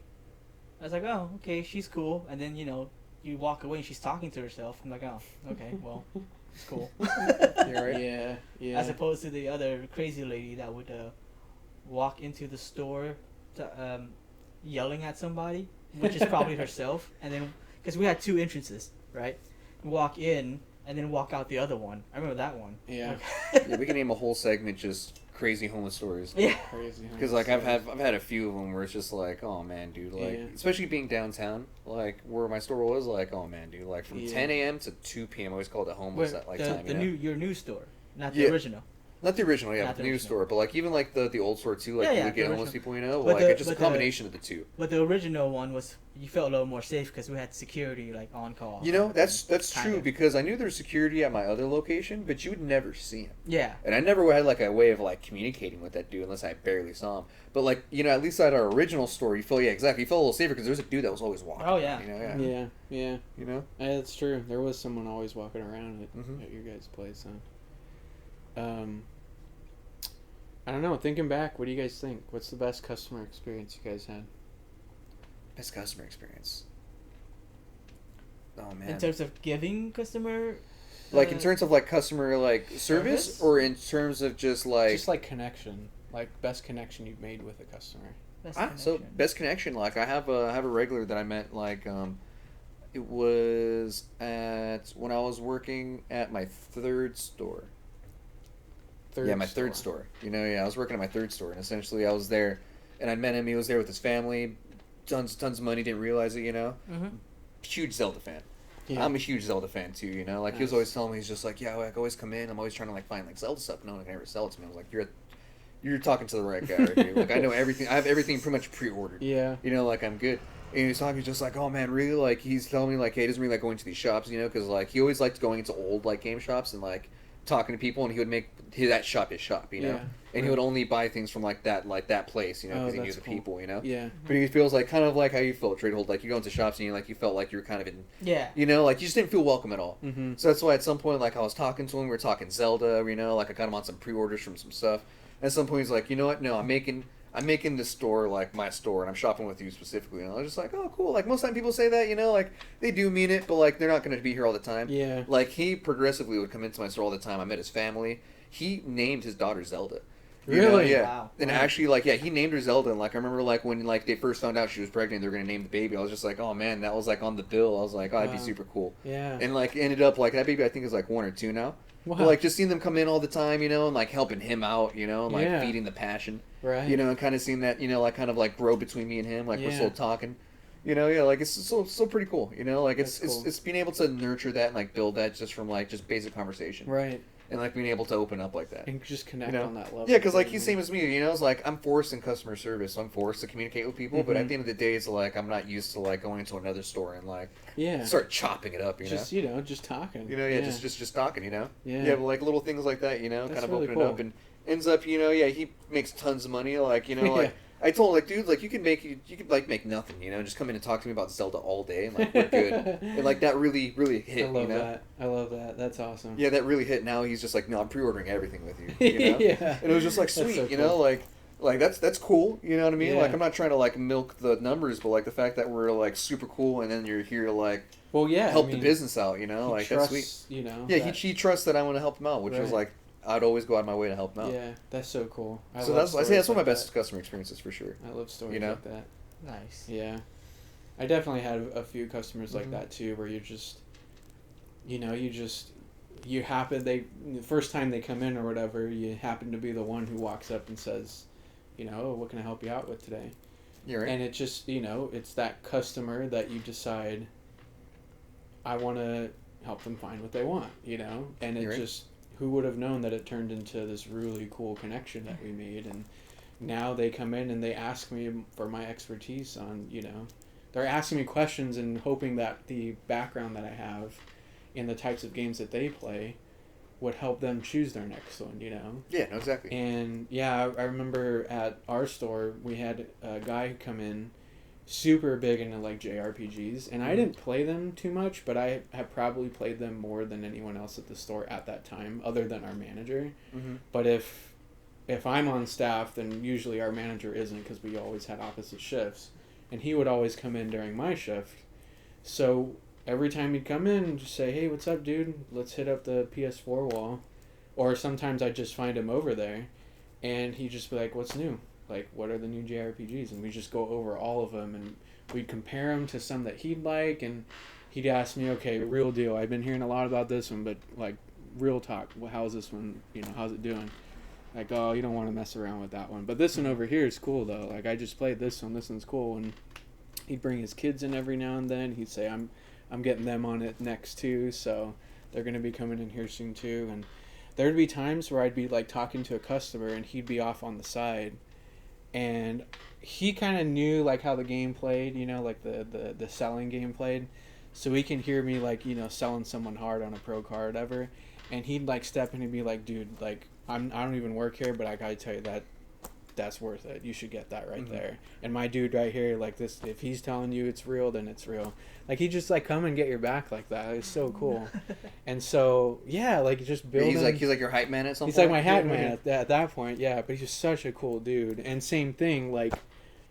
I was like, oh, okay, she's cool. And then you walk away and she's talking to herself. I'm like, oh, okay, well, it's cool. You're right. Yeah. Yeah. As opposed to the other crazy lady that would walk into the store to, yelling at somebody, which is probably herself. And then, because we had 2 entrances, right? Walk in and then walk out the other one. I remember that one. Yeah. Yeah, we can name a whole segment just crazy homeless stories. Yeah. Crazy. Huh? Because like I've had a few of them where it's just like, oh man, dude, like Yeah. especially being downtown, like where my store was, like, oh man, dude, like from Yeah. 10 a.m. to 2 p.m. I always called it homeless at like time. Your new store, not the Yeah. original. Not the original, yeah, Not but the the new original. store, but like even like the old store too, like Yeah, you yeah, would get the homeless original. people, But like the- it's just a but the- combination of the two. But the original one was you felt a little more safe because we had security like on call. That's Kind true of. because I knew there was security at my other location, but you would never see him. Yeah. And I never had like a way of like communicating with that dude unless I barely saw him. But like at least at our original store, you feel exactly. You felt a little safer because there was a dude that was always walking. Oh, yeah. around, Yeah. Yeah. Yeah. That's true. There was someone always walking around Mhm. at your guys' place, huh? I don't know. Thinking back, what do you guys think? What's the best customer experience you guys had? Best customer experience. Oh man. In terms of giving customer. Like in terms of like customer like service, Service? or in terms of just like Just like connection, like best connection you've made with a customer. best so connection. best connection. Like I have a regular that I met like it was at when I was working at my third store. My third store. I was working at my third store, and essentially I was there, and I met him. He was there with his family, tons of money. Didn't realize it. Mm-hmm. Huge Zelda fan. Yeah. I'm a huge Zelda fan too. Like he was Nice. always telling me, he's just like, yeah, like, I always come in. I'm always trying to like find like Zelda stuff. No one can ever sell it to me. I was like, you're talking to the right guy, right here. Like I know everything. I have everything pretty much pre-ordered. Yeah. Like I'm good. And he's talking just like, oh man, really? Like he's telling me like, hey, he doesn't really like going to these shops, because like he always liked going into old like game shops and like talking to people, and he would make that shop his shop, Yeah. and he would only buy things from like that place, because Oh, he knew that's the cool. people, Yeah. But he feels like kind of like how you felt, Tradehold, like you go into shops and you felt like you were kind of in, Yeah. like you just didn't feel welcome at all. Mm-hmm. So that's why at some point, like I was talking to him, we were talking Zelda, like I got him on some pre-orders from some stuff. At some point, he's like, you know what? No, I'm making this store like my store, and I'm shopping with you specifically. And I was just like, oh, cool. Like most time people say that, like they do mean it, but like they're not going to be here all the time. Yeah. Like he progressively would come into my store all the time. I met his family. He named his daughter Zelda. Really? Yeah. Wow. And actually, like, yeah, he named her Zelda. And like, I remember, like, when like they first found out she was pregnant, they were gonna name the baby. I was just like, oh man, that was like on the bill. I was like, oh, that'd be Wow. super cool. Yeah. And like, ended up like that baby. I think is like 1 or 2 now. Wow. But, like, just seeing them come in all the time, and like helping him out, and like Yeah. feeding the passion, Right. and kind of seeing that, like kind of like grow between me and him, like we're Yeah. still talking, yeah, like it's so pretty cool, like it's That's cool. it's being able to nurture that and like build that just from like just basic conversation, Right. and like being able to open up like that. And just connect You know? on that level. Yeah, because like he's same as me, it's like I'm forced in customer service, so I'm forced to communicate with people, but Mhm. at the end of the day, it's like I'm not used to like going into another store and like Yeah. start chopping it up, Just just talking. just talking, Yeah. but like little things like that, kind That's of really open cool. it up, and ends up, he makes tons of money, like, like Yeah. I told him, like, dude, like you could like make nothing, just come in and talk to me about Zelda all day, and like we're good, and like that really hit, I love that. I love that. That's awesome. yeah, that really hit. Now he's just like, no, I'm pre-ordering everything with you, Yeah. and it was just like That's sweet, so cool. like that's cool, you know what I mean? Yeah. Like I'm not trying to like milk the numbers, but like the fact that we're like super cool, and then you're here to like Well, yeah. help I mean, the business out, he like trusts, that's sweet. Yeah, Yeah, he trusts that I want to help him out, which was Right. like I'd always go out of my way to help him out. Yeah, that's so cool. I So love I say stories that's one of my like best customer experiences for sure. that. I love stories you know? like that. Nice. Yeah, I definitely had a few customers like Mhm. that too, where you just, you happen the first time they come in or whatever, you happen to be the one who walks up and says, oh, what can I help you out with today? You're right. And it just, it's that customer that you decide, I want to help them find what they want, and it You're right. just, who would have known that it turned into this really cool connection that we made. And now they come in and they ask me for my expertise on, they're asking me questions and hoping that the background that I have in the types of games that they play would help them choose their next one, you know. Yeah, no, exactly. And yeah, I remember at our store we had a guy come in, super big into like JRPGs, and I didn't play them too much, but I have probably played them more than anyone else at the store at that time, other than our manager. Mm-hmm. But if I'm on staff, then usually our manager isn't, because we always had opposite shifts, and he would always come in during my shift. So every time he'd come in, just say, "Hey, what's up, dude? Let's hit up the PS4 wall," or sometimes I'd just find him over there, and he'd just be like, "What's new? Like, what are the new JRPGs?" And we just go over all of them, and we'd compare them to some that he'd like, and he'd ask me, "Okay, real deal, I've been hearing a lot about this one, but like, real talk, how's this one? You know, how's it doing?" Like, "Oh, you don't want to mess around with that one, but this one over here is cool though. Like, I just played this one. This one's cool." And he'd bring his kids in every now and then. He'd say, I'm getting them on it next too, so they're gonna be coming in here soon too." And there'd be times where I'd be like talking to a customer, and he'd be off on the side, and he kind of knew like how the game played, you know, like the selling game played, so he can hear me like, you know, selling someone hard on a pro card ever, and he'd like step in and be like, "Dude, like I don't even work here, but I gotta tell you that's worth it. You should get that right there. And my dude right here, like this, if he's telling you it's real, then it's real." Like, he just like come and get your back like that. It's so cool. And so yeah, like just building. He's like your hype man at some He's point. like my hat man at that point, yeah. But he's just such a cool dude. And same thing, like,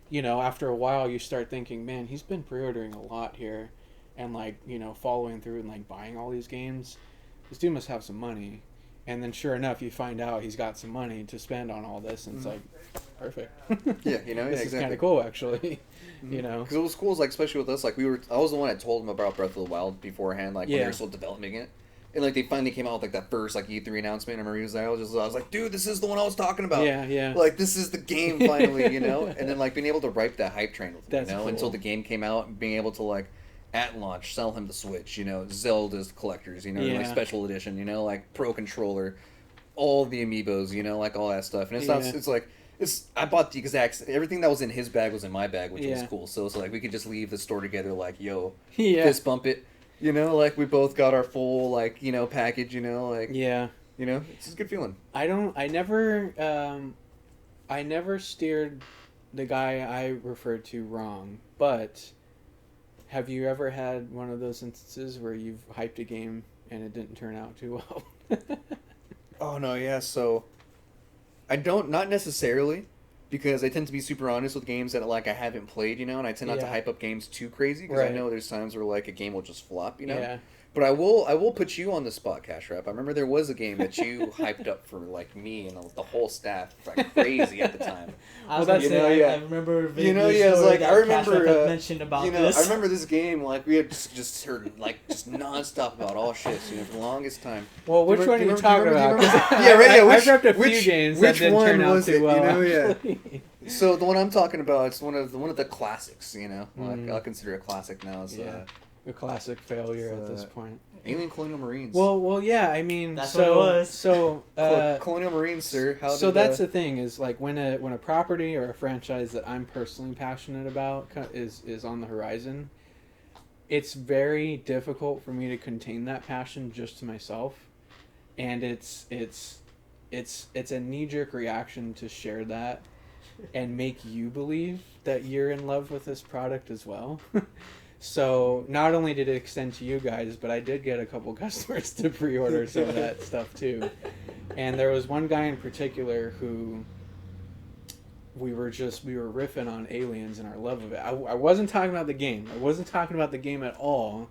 you know, after a while you start thinking, man, he's been pre-ordering a lot here, and like, you know, following through and like buying all these games. This dude must have some money. And then sure enough, you find out he's got some money to spend on all this, and it's like, perfect. Yeah, you know, this yeah, is exactly. kind of cool, actually. You know, because it was cool. Like, especially with us, like I was the one that told him about Breath of the Wild beforehand, like when they were still developing it, and like they finally came out with like that first like E3 announcement. I remember he was there. I was like, dude, this is the one I was talking about. Yeah. Like, this is the game finally, you know. And then like being able to ride that hype train with him, That's you know, cool. until the game came out, and being able to like at launch sell him the Switch, you know, Zelda's collectors, you know, like special edition, you know, like Pro Controller, all the amiibos, you know, like all that stuff. And it's not, it's like, I bought the exact, everything that was in his bag was in my bag, which was cool. So it's like, we could just leave the store together, like, yo, fist bump it, you know, like we both got our full, like, you know, package, you know, like, you know, it's just a good feeling. I never steered the guy I referred to wrong, but have you ever had one of those instances where you've hyped a game and it didn't turn out too well? Oh, no, yeah, so I don't, not necessarily, because I tend to be super honest with games that, like, I haven't played, you know, and I tend not to hype up games too crazy, because I know there's times where, like, a game will just flop, you know? Yeah. But I will put you on the spot, Cash Rap. I remember there was a game that you hyped up for, like, me and the whole staff, like, crazy at the time. I remember vaguely like, I remember, mentioned about this. I remember this game, like, we had just heard, like, just nonstop about all shit, you know, for the longest time. Well, which one are you talking about? I've repped a few games that didn't turn out too well. You know, So the one I'm talking about, it's one of the classics, you know. Like, I'll consider it a classic now. It's, a classic failure at this point. Alien Colonial Marines. Well, yeah. I mean, that's what it was. So, Colonial Marines, sir. That's the thing is, like, when a property or a franchise that I'm personally passionate about is on the horizon, it's very difficult for me to contain that passion just to myself, and it's a knee-jerk reaction to share that and make you believe that you're in love with this product as well. So not only did it extend to you guys, but I did get a couple customers to pre-order some of that stuff too. And there was one guy in particular who we were riffing on Aliens and our love of it. I wasn't talking about the game. I wasn't talking about the game at all.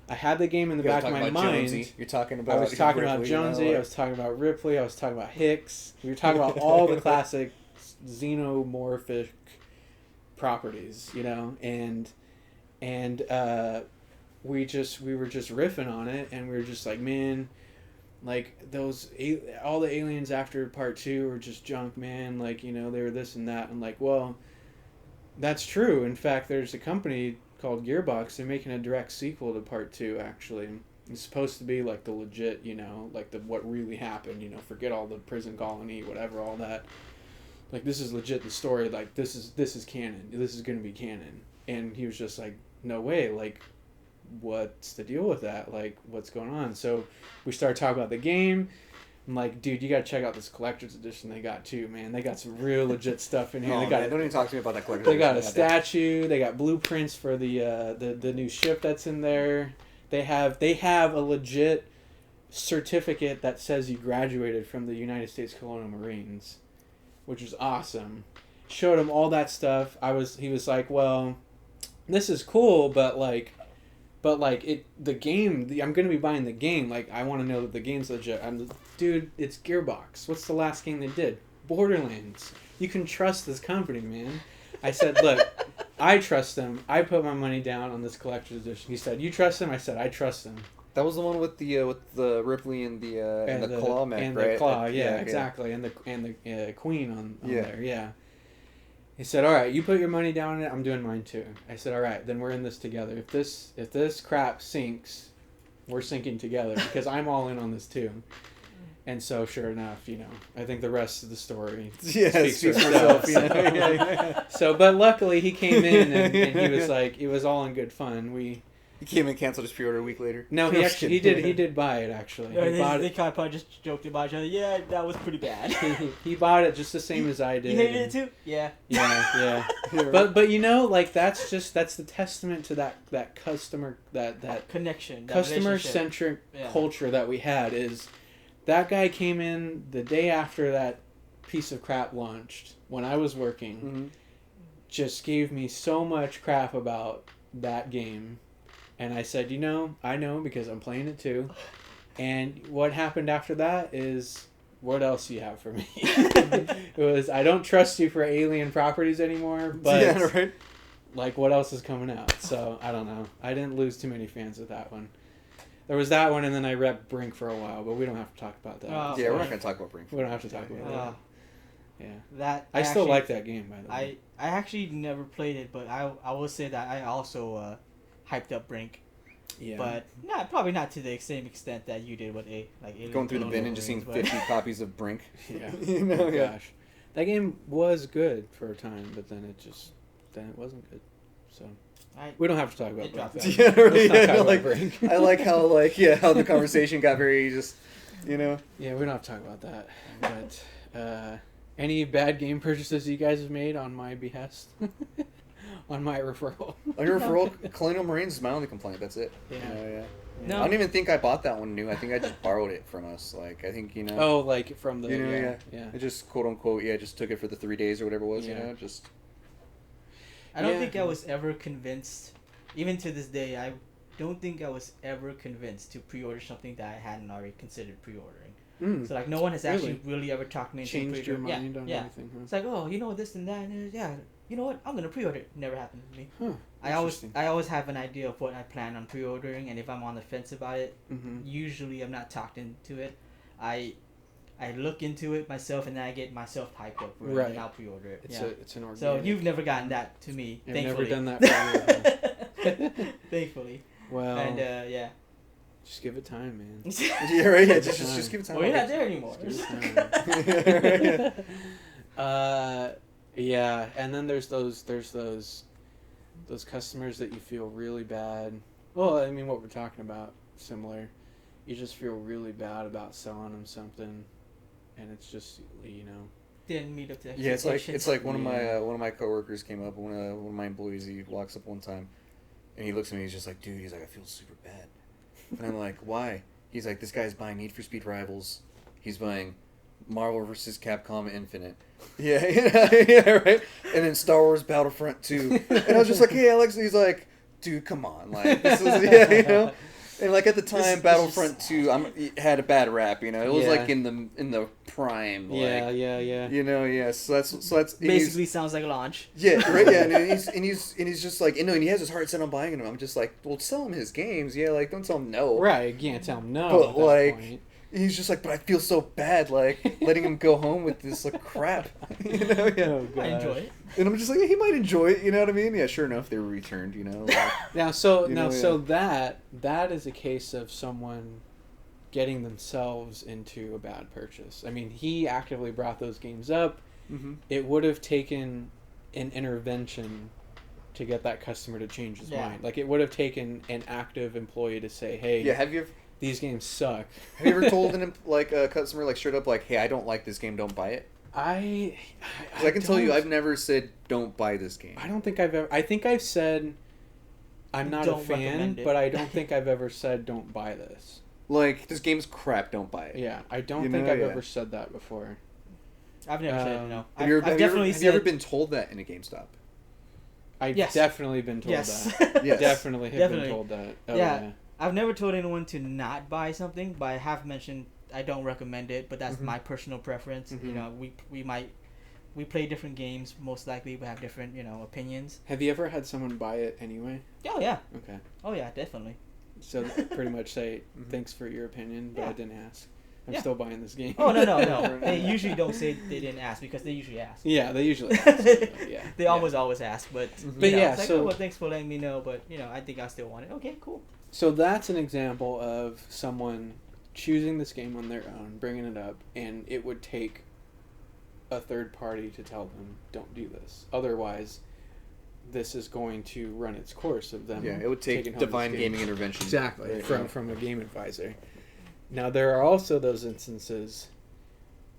I had the game in the back of my mind. Jonesy. You're talking about. I was talking Ripley, about Jonesy. You know, I was talking about Ripley. I was talking about Hicks. We were talking about all the classic xenomorphic properties, you know, and we were just riffing on it, and we were just like, man, like all the aliens after part 2 were just junk, man. Like, you know, they were this and that. And like, well, that's true. In fact, there's a company called Gearbox. They're making a direct sequel to part 2. Actually, it's supposed to be like the legit, you know, like what really happened. You know, forget all the prison colony, whatever, all that. Like, this is legit the story. Like, this is canon. This is gonna be canon. And he was just like, no way. Like, what's the deal with that? Like, what's going on? So we started talking about the game. I'm like, dude, you gotta check out this collector's edition they got too, man. They got some real legit stuff in here. Oh, They got man, don't even talk to me about that collector's they got a edition. statue. They got blueprints for the new ship that's in there. They have a legit certificate that says you graduated from the United States Colonial Marines, which is awesome. Showed him all that stuff. He was like, well, this is cool, but the game. I'm gonna be buying the game. Like, I want to know that the game's legit. Dude, it's Gearbox. What's the last game they did? Borderlands. You can trust this company, man. I said, look, I trust them. I put my money down on this collector's edition. He said, you trust them? I said, I trust them. That was the one with the Ripley and the claw mech, and right? the claw, yeah, exactly, and the queen on Yeah. there, yeah. He said, "All right, you put your money down on it. I'm doing mine too." I said, "All right, then we're in this together. If this crap sinks, we're sinking together because I'm all in on this too." And so, sure enough, I think the rest of the story speaks for itself. So, but luckily, he came in and he was like, it was all in good fun. He came and canceled his pre-order a week later. No, he did buy it actually. Yeah, He bought they it. kind of probably just joked about each other. Yeah, that was pretty bad. He bought it just the same as I did. You hated it too? Yeah. Yeah. But like that's the testament to that customer that Connection. That customer relationship. centric Yeah. culture that we had is that guy came in the day after that piece of crap launched when I was working. Mm-hmm. Just gave me so much crap about that game. And I said, I know because I'm playing it too. And what happened after that is, what else do you have for me? It was, I don't trust you for Alien properties anymore, but Yeah, right. like, what else is coming out? So, I don't know. I didn't lose too many fans with that one. There was that one, and then I repped Brink for a while, but we don't have to talk about that. Oh, Yeah, we're not gonna talk about Brink. We don't have to talk about that. Yeah. That I still like that game, by the way. I actually never played it, but I will say that I also hyped up Brink. Yeah. But probably not to the same extent that you did with Alien Going through the bin Colonial and just seeing Marines, 50 copies of Brink. Yeah. Oh, yeah. Gosh. That game was good for a time, but then it wasn't good. So we don't have to talk about It Brink. dropped. then. Yeah, right. Let's not Yeah, talk about like, Brink. I like how the conversation got very just, Yeah, we don't have to talk about that. But any bad game purchases you guys have made on my behest? On my referral? On your referral, Colonial Marines is my only complaint. That's it. Yeah. Yeah. No. I don't even think I bought that one new. I think I just borrowed it from us. Like, I think, Oh, like from the... yeah. I just, quote unquote, just took it for the 3 days or whatever it was, Yeah. just... I don't Yeah. think I was ever convinced, even to this day, I don't think I was ever convinced to pre-order something that I hadn't already considered pre-ordering. Mm. So like no one has actually really ever talked me into Changed your pre-order. mind on yeah. anything, huh? It's like, oh, this and that, and yeah, you know what? I'm gonna pre-order it. Never happened to me. Huh. I always have an idea of what I plan on pre-ordering, and if I'm on the fence about it, Mm-hmm. usually I'm not talked into it. I look into it myself, and then I get myself hyped up for it, Right. and I'll pre-order it. It's an organic... So you've never gotten that to me. I've thankfully. never done that for you. Thankfully. Well, And yeah. just give it time, man. Yeah, right, yeah, just give it time. Well, you're not there anymore. Just give it time. Yeah, and then there's those customers that you feel really bad. Well, I mean, what we're talking about, similar. You just feel really bad about selling them something, and it's just Didn't meet up to Yeah, it's like one of Yeah. my coworkers came up. One of my employees, he walks up one time, and he looks at me. He's just like, "Dude," he's like, "I feel super bad." And I'm like, "Why?" He's like, "This guy's buying Need for Speed Rivals. He's buying Marvel vs. Capcom Infinite. Yeah, yeah, right. And then Star Wars Battlefront 2." And I was just like, "Hey, Alex." He's like, "Dude, come on, like this is And like at the time, Battlefront 2 it had a bad rap. It was Yeah. like in the prime. Like, yeah. So that's Basically sounds like a launch. yeah, right. Yeah, and he's just like, and he has his heart set on buying them. I'm just like, well, sell him his games. Yeah, like don't tell him no. Right, you can't tell them no. But at that like, point. he's just like, but I feel so bad, like letting him go home with this like crap. Yeah. Oh, I enjoy gosh. it. And I'm just like, yeah, he might enjoy it. You know what I mean? Yeah, sure enough, they were returned. Like, Now, so You know, that is a case of someone getting themselves into a bad purchase. I mean, he actively brought those games up. mm-hmm. It would have taken an intervention to get that customer to change his Yeah. mind. Like, it would have taken an active employee to say, hey, Yeah, have you these games suck. ever told a customer like straight up like, hey, I don't like this game, don't buy it? I 'Cause I can tell you, don't- I've never said don't buy this game. I don't think I've ever. I think I've said I'm not a Don't fan, recommend it. but I don't think I've ever said don't buy this. Like, this game's crap, don't buy it. Yeah, I don't You think know, I've yeah. ever said that before. I've never said no. Have you ever, I've have you ever- definitely have you ever said been told that in a GameStop? I've Yes. definitely been told yes. that. Yes. Definitely have Definitely. been told that. Oh, Yeah. I've never told anyone to not buy something, but I have mentioned I don't recommend it. But that's Mhm. my personal preference. Mhm. You know, we play different games. Most likely, we have different opinions. Have you ever had someone buy it anyway? Oh yeah. Okay. Oh yeah, definitely. So pretty much say, thanks for your opinion, but I Yeah. didn't ask. I'm Yeah. still buying this game. Oh no. They usually don't say they didn't ask because they usually ask. Yeah, they usually ask. Yeah. They yeah. always ask, but But yeah, it's like, so- oh, well, thanks for letting me know, but I think I still want it. Okay, cool. So that's an example of someone choosing this game on their own, bringing it up, and it would take a third party to tell them, don't do this. Otherwise, this is going to run its course of them. Yeah, it would taking take home divine this game. gaming intervention. Exactly, Right, from yeah. from a game advisor. Now, there are also those instances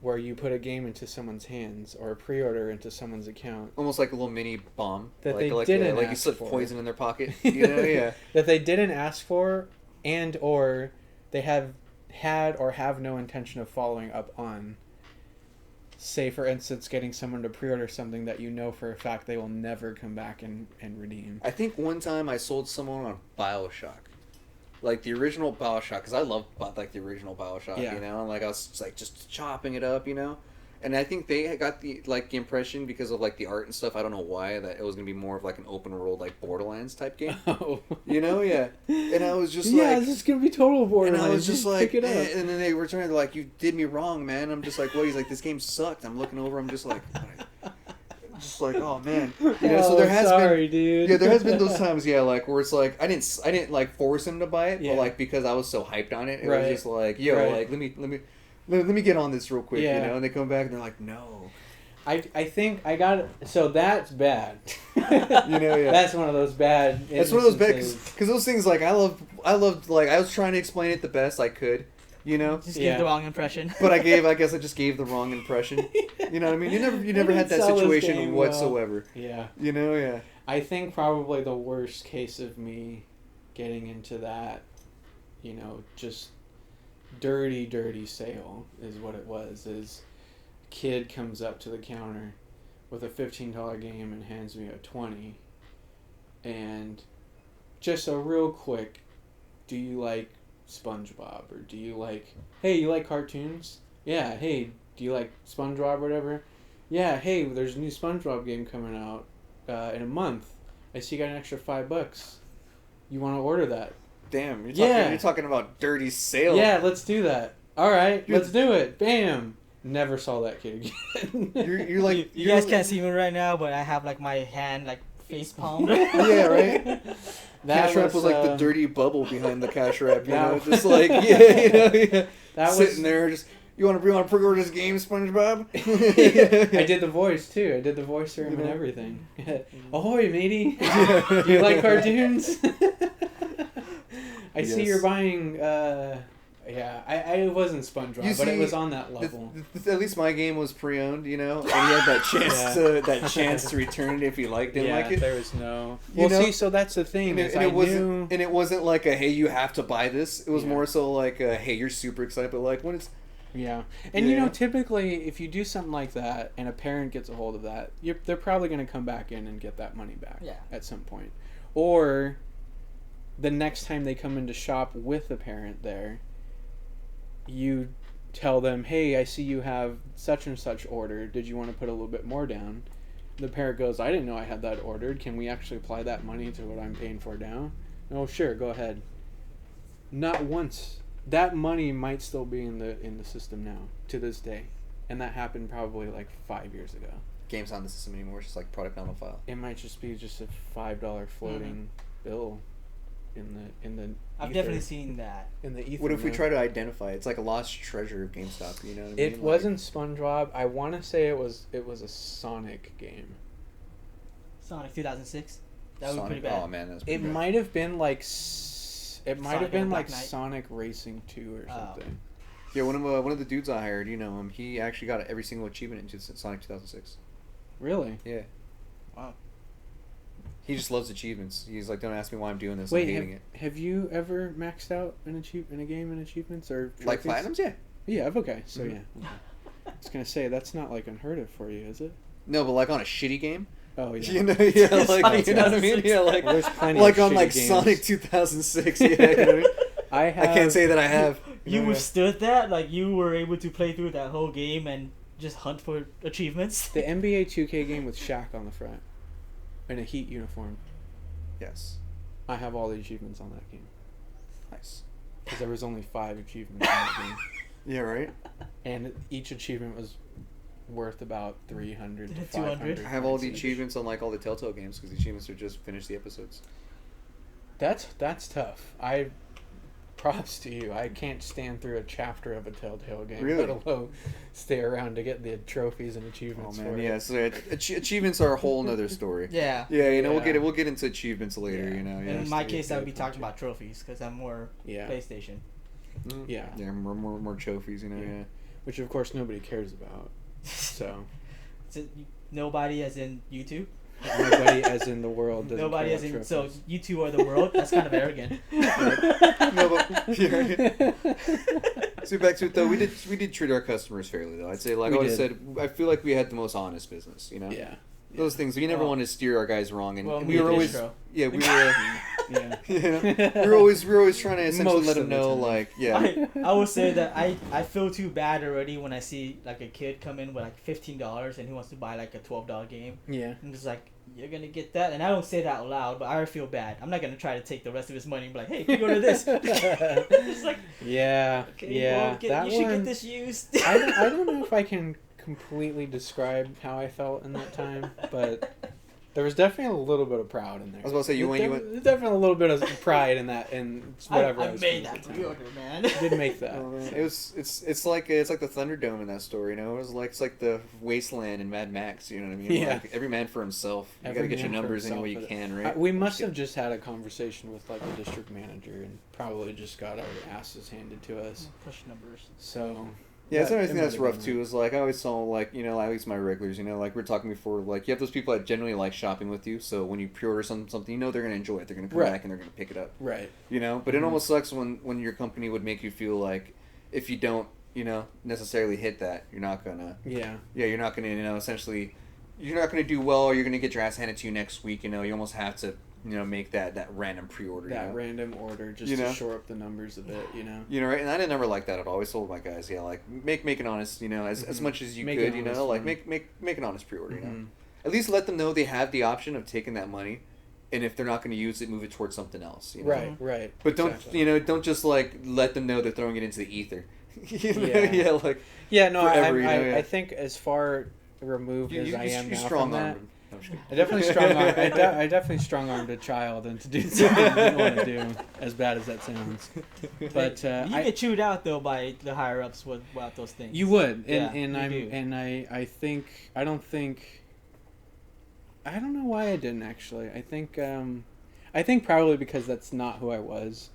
where you put a game into someone's hands or a pre-order into someone's account Almost like a little mini bomb. That like, they didn't like you ask slip for. poison in their pocket. You know, yeah. that they didn't ask for, and or they have had or have no intention of following up on. Say, for instance, getting someone to pre-order something that you know for a fact they will never come back and redeem. I think one time I sold someone on BioShock. Like the original BioShock, because I love like the original BioShock, Yeah. you know? And like I was like just chopping it up, you know? And I think they had got the impression because of like the art and stuff, I don't know why, that it was gonna be more of like an open world like Borderlands type game. Oh. You know, yeah. And I was just yeah, like, this is gonna be total and Borderlands. I was just like, pick it up. and then they returned, they're like, you did me wrong, man. I'm just like, what? He's like, this game sucked. I'm looking over, I'm just like, just like, oh man. You know, so there has been, dude. yeah, there has been those times, yeah, like where it's like I didn't like force him to buy it, Yeah. but like because I was so hyped on it, it Right. was just like, yo, Right. like let me get on this real quick, Yeah. you know. And they come back and they're like, no, I think I got so that's bad. you know, yeah. That's one of those bad. That's one of those bad instances. because those things like I loved like I was trying to explain it the best I could, you know. Just Yeah. give the wrong impression. But I guess I just gave the wrong impression. You know what I mean? You never had that sell this situation game well. whatsoever. Yeah. You know, yeah. I think probably the worst case of me getting into that, just dirty sale is what it was. Is kid comes up to the counter with a $15 game and hands me a $20, and just a real quick, do you like SpongeBob, or do you like, hey, you like cartoons? Yeah, hey, do you like SpongeBob or whatever? Yeah, hey, there's a new SpongeBob game coming out in a month. I see you got an extra $5. You want to order that? Damn, Yeah. you're talking about dirty sale. Yeah, let's do that. All right, You're- let's do it. Bam. Never saw that kid again. You're like you you're guys like- can't see me right now, but I have like my hand like face palm. Yeah, right. That Cash wrap was like the uh, dirty bubble behind the cash wrap, you know, that- just like yeah. That Sitting was there, just you want to pre-order this game, SpongeBob? I did the voice too. I did the voice for him and Yeah. everything. Ahoy, matey! Do you like cartoons? I see Yes. you're buying. Yeah, I wasn't SpongeBob, You but it see, was on that level. At least my game was pre-owned, you know, and he had that chance Yeah. to return it if he didn't like it. there was no. You Well, know? see, so that's the thing. And Is it I wasn't, knew. and it wasn't like a hey, you have to buy this. It was Yeah. more so like a, hey, you're super excited, but like when it's Yeah, and Yeah. typically, if you do something like that, and a parent gets a hold of that, they're probably going to come back in and get that money back. Yeah. At some point, or the next time they come in to shop with a parent there, you tell them, "Hey, I see you have such and such ordered. Did you want to put a little bit more down?" The parent goes, "I didn't know I had that ordered. Can we actually apply that money to what I'm paying for now?" "Oh, sure, go ahead." Not once. That money might still be in the system now to this day, and that happened probably like 5 years ago. game's not in the system anymore, it's just like product on the file. It might just be just a $5 floating bill in the I've ether. definitely seen that. In the ether. What if we now. try to identify it? It's like a lost treasure of GameStop, you know what I mean? It Like- wasn't SpongeBob. I want to say it was a Sonic game. Sonic 2006. That would be pretty Sonic? bad. Oh man, that's It pretty bad. might have been like it might Sonic have been and like Black Knight? Sonic Racing 2 or Oh. something. Yeah, one of the dudes I hired, you know him. He actually got every single achievement in Sonic 2006. Really? Yeah. Wow. He just loves achievements. He's like, don't ask me why I'm doing this. Wait, I'm hating it. have you ever maxed out in a game in achievements or Like trophies? platinums, yeah. Yeah. Okay. So Mhm. yeah. Okay. I was gonna say that's not like unheard of for you, is it? No, but like on a shitty game. Oh yeah. You know, yeah, like Sonic you know what I mean? 2006. Yeah, like Well, there's plenty like of on like shitty games. Sonic 2006. Yeah, you know what I mean? I have. I can't say that I have. You know, withstood that? Like, you were able to play through that whole game and just hunt for achievements? The NBA 2K game with Shaq on the front, in a Heat uniform. Yes. I have all the achievements on that game Nice. because there was only 5 achievements in that game, Yeah, right. and each achievement was worth about 300 to 200. 500. I have all the points each. achievements on like all the Telltale games because the achievements are just finish the episodes. That's tough. Props to you. I can't stand through a chapter of a Telltale game, Really? let alone stay around to get the trophies and Oh achievements man, for yeah. it. So achievements are a whole nother story. Yeah. Yeah, you know Yeah. we'll get into achievements later. Yeah. You know, yeah. In my to case, I would be get talking into. about trophies because I'm more Yeah. PlayStation. Mhm. Yeah. Yeah, more trophies. You know, Yeah. yeah. Which of course nobody cares about. So So, nobody as in YouTube? nobody as in the world doesn't Nobody care as in... about So, trophies. you two are the world? That's kind of arrogant. No, but yeah. So back to it though, we did treat our customers fairly though. I'd say like We I always did. said, I feel like we had the most honest business. You know. Yeah. Those things we never Well- wanted to steer our guys wrong, and Well, we me were and always Distro. yeah we were. Yeah. You know, we were always trying to essentially Most let of them the know time. like yeah I will say that I feel too bad already when I see like a kid come in with like $15 and he wants to buy like a $12 game. Yeah. I'm just like, you're gonna get that, and I don't say that out loud, but I feel bad. I'm not gonna try to take the rest of his money and be like, hey, pre-order this. It's like, Yeah. okay, Yeah. well, That you should one. get this used. I don't know if I can completely describe how I felt in that time, but there was definitely a little bit of pride in there. I was about to say, you There's went- there's definitely a little bit of pride in that, and whatever. I was made doing that at the time. pre-order, man. I did make that. Oh, man. It was it's like the Thunderdome in that story, you know. It was like it's like the wasteland in Mad Max, you know what I mean? Yeah. Like every man for himself. You Every gotta get your man for numbers any himself way you with it. can, right? We must have just had a conversation with like the district manager, and probably just got our asses handed to us. Push numbers. So Yeah, that's that- another it thing might that's have rough been too. Is like I always saw like you know at least my regulars, you know, like we were talking before, like you have those people that generally like shopping with you. So when you pre-order something, you know they're gonna enjoy it. They're gonna come Right. back and they're gonna pick it up. right. You know, but it Mhm. almost sucks when your company would make you feel like if you don't you know necessarily hit that, you're not gonna Yeah. you're not gonna essentially you're not gonna do well. Or you're gonna get your ass handed to you next week. You know, you almost have to make that random pre-order. That you know? random order just You know? to shore up the numbers a bit, you know. You know, right? And I didn't never like that at all. I always told my guys, yeah, like make it honest, you know, as Mhm. much as you Make it could, you honest, know, like man. make an honest pre-order, you know. Mhm. At least let them know they have the option of taking that money, and if they're not going to use it, move it towards something else. You know? Right, right. But don't Exactly. don't just like let them know they're throwing it into the ether. You know? Yeah. Yeah, like Yeah, no, forever, you know, I yeah. think as far removed as I am now strong from that, armed. No, I'm just kidding. I definitely strong arm. I definitely strong armed a child into do something I didn't want to do. As bad as that sounds, but you I, get chewed out though by the higher ups about those things. you would, Yeah, and you do. I think I don't know why I didn't actually. I think probably because that's not who I was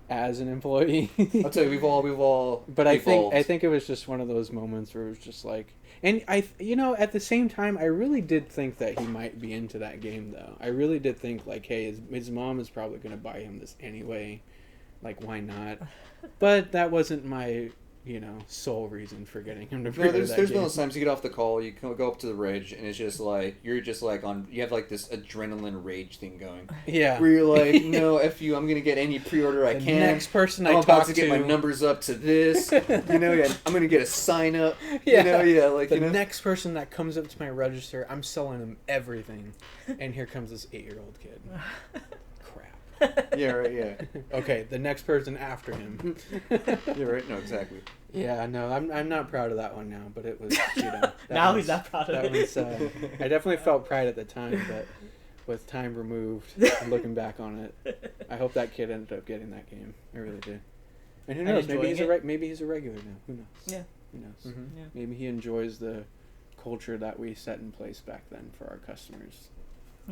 as an employee. I'll tell you, we've all. But I evolved. think it was just one of those moments where it was just like, and at the same time, I really did think that he might be into that game though. I really did think like, hey, his mom is probably gonna buy him this anyway, like why not? But that wasn't my sole reason for getting him to No, pre-order there's that been game. those times you get off the call, you go up to the ridge, and it's just like you're just like you have like this adrenaline rage thing going, Yeah. where you're like, no, f you, I'm gonna get any pre-order I The can. next person I I'm about talk to get my numbers up to this. Yeah, I'm gonna get a sign up. Yeah. Like The next person that comes up to my register, I'm selling them everything, and here comes this 8-year-old kid. Crap. Yeah, right. Yeah, Okay, the next person after him. you're right. No, exactly. Yeah, no, I'm not proud of that one now, but it was that Now was- he's not proud of that it. was, I definitely felt pride at the time, but with time removed, and looking back on it, I hope that kid ended up getting that game. I really do. And who And knows? Maybe enjoying maybe he's a regular now. Who knows? Yeah. Who knows? Mhm. Yeah. Maybe he enjoys the culture that we set in place back then for our customers.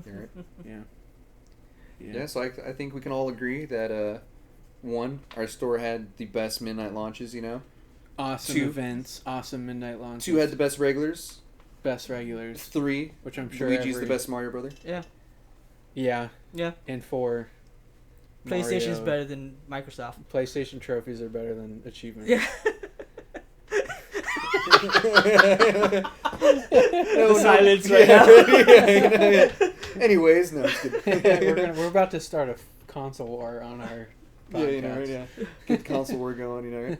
You're right. Yeah. Yeah, so I think we can all agree that one, our store had the best midnight launches. Awesome 2, events, awesome midnight launches. 2 had the best regulars. best regulars, 3, which I'm sure Luigi's the best Mario brother. Yeah. Yeah. Yeah. And 4, PlayStation's Mario. better than Microsoft. PlayStation trophies are better than achievements. Yeah. No, silence yeah, right now. yeah. Anyways, no, just kidding. we're about to start a console war on our podcast. Yeah, get the console war going, right?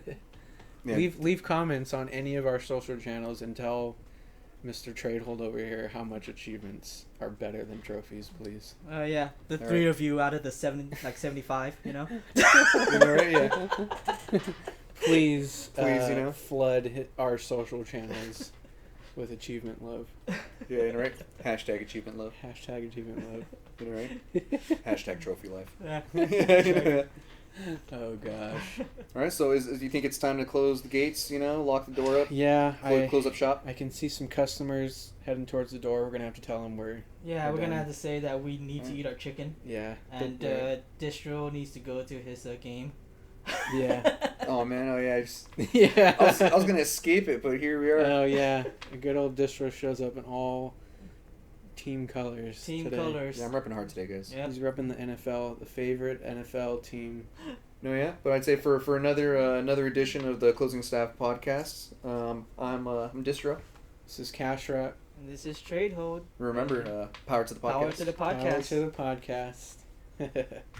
Yeah. Leave comments on any of our social channels and tell Mr. Tradehold over here how much achievements are better than trophies, please. Yeah, the All 3 right. of you out of the 75, Right, yeah. Please, Please, flood our social channels with achievement love. Yeah, right. Hashtag achievement love. Hashtag achievement love. Right. Hashtag trophy life. Yeah. Oh gosh. All right. So, do you think it's time to close the gates? Lock the door up. Yeah, Close up shop. I can see some customers heading towards the door. We're gonna have to tell them we're Yeah, we're done. gonna have to say that we need to eat our chicken, Yeah. and Distro needs to go to his game. Yeah. Oh man. Oh yeah. I was Yeah. gonna escape it, but here we are. Oh yeah, a good old distro shows up in all team colors. Team today. colors. Yeah, I'm repping hard today, guys. Yeah. He's repping the NFL, the favorite NFL team. No, yeah, but I'd say for another edition of the Closing Staff podcast, I'm Distro. This is Cash Wrap. And this is Trade Hold. Remember, power to the podcast. Power to the Power podcast. to the podcast.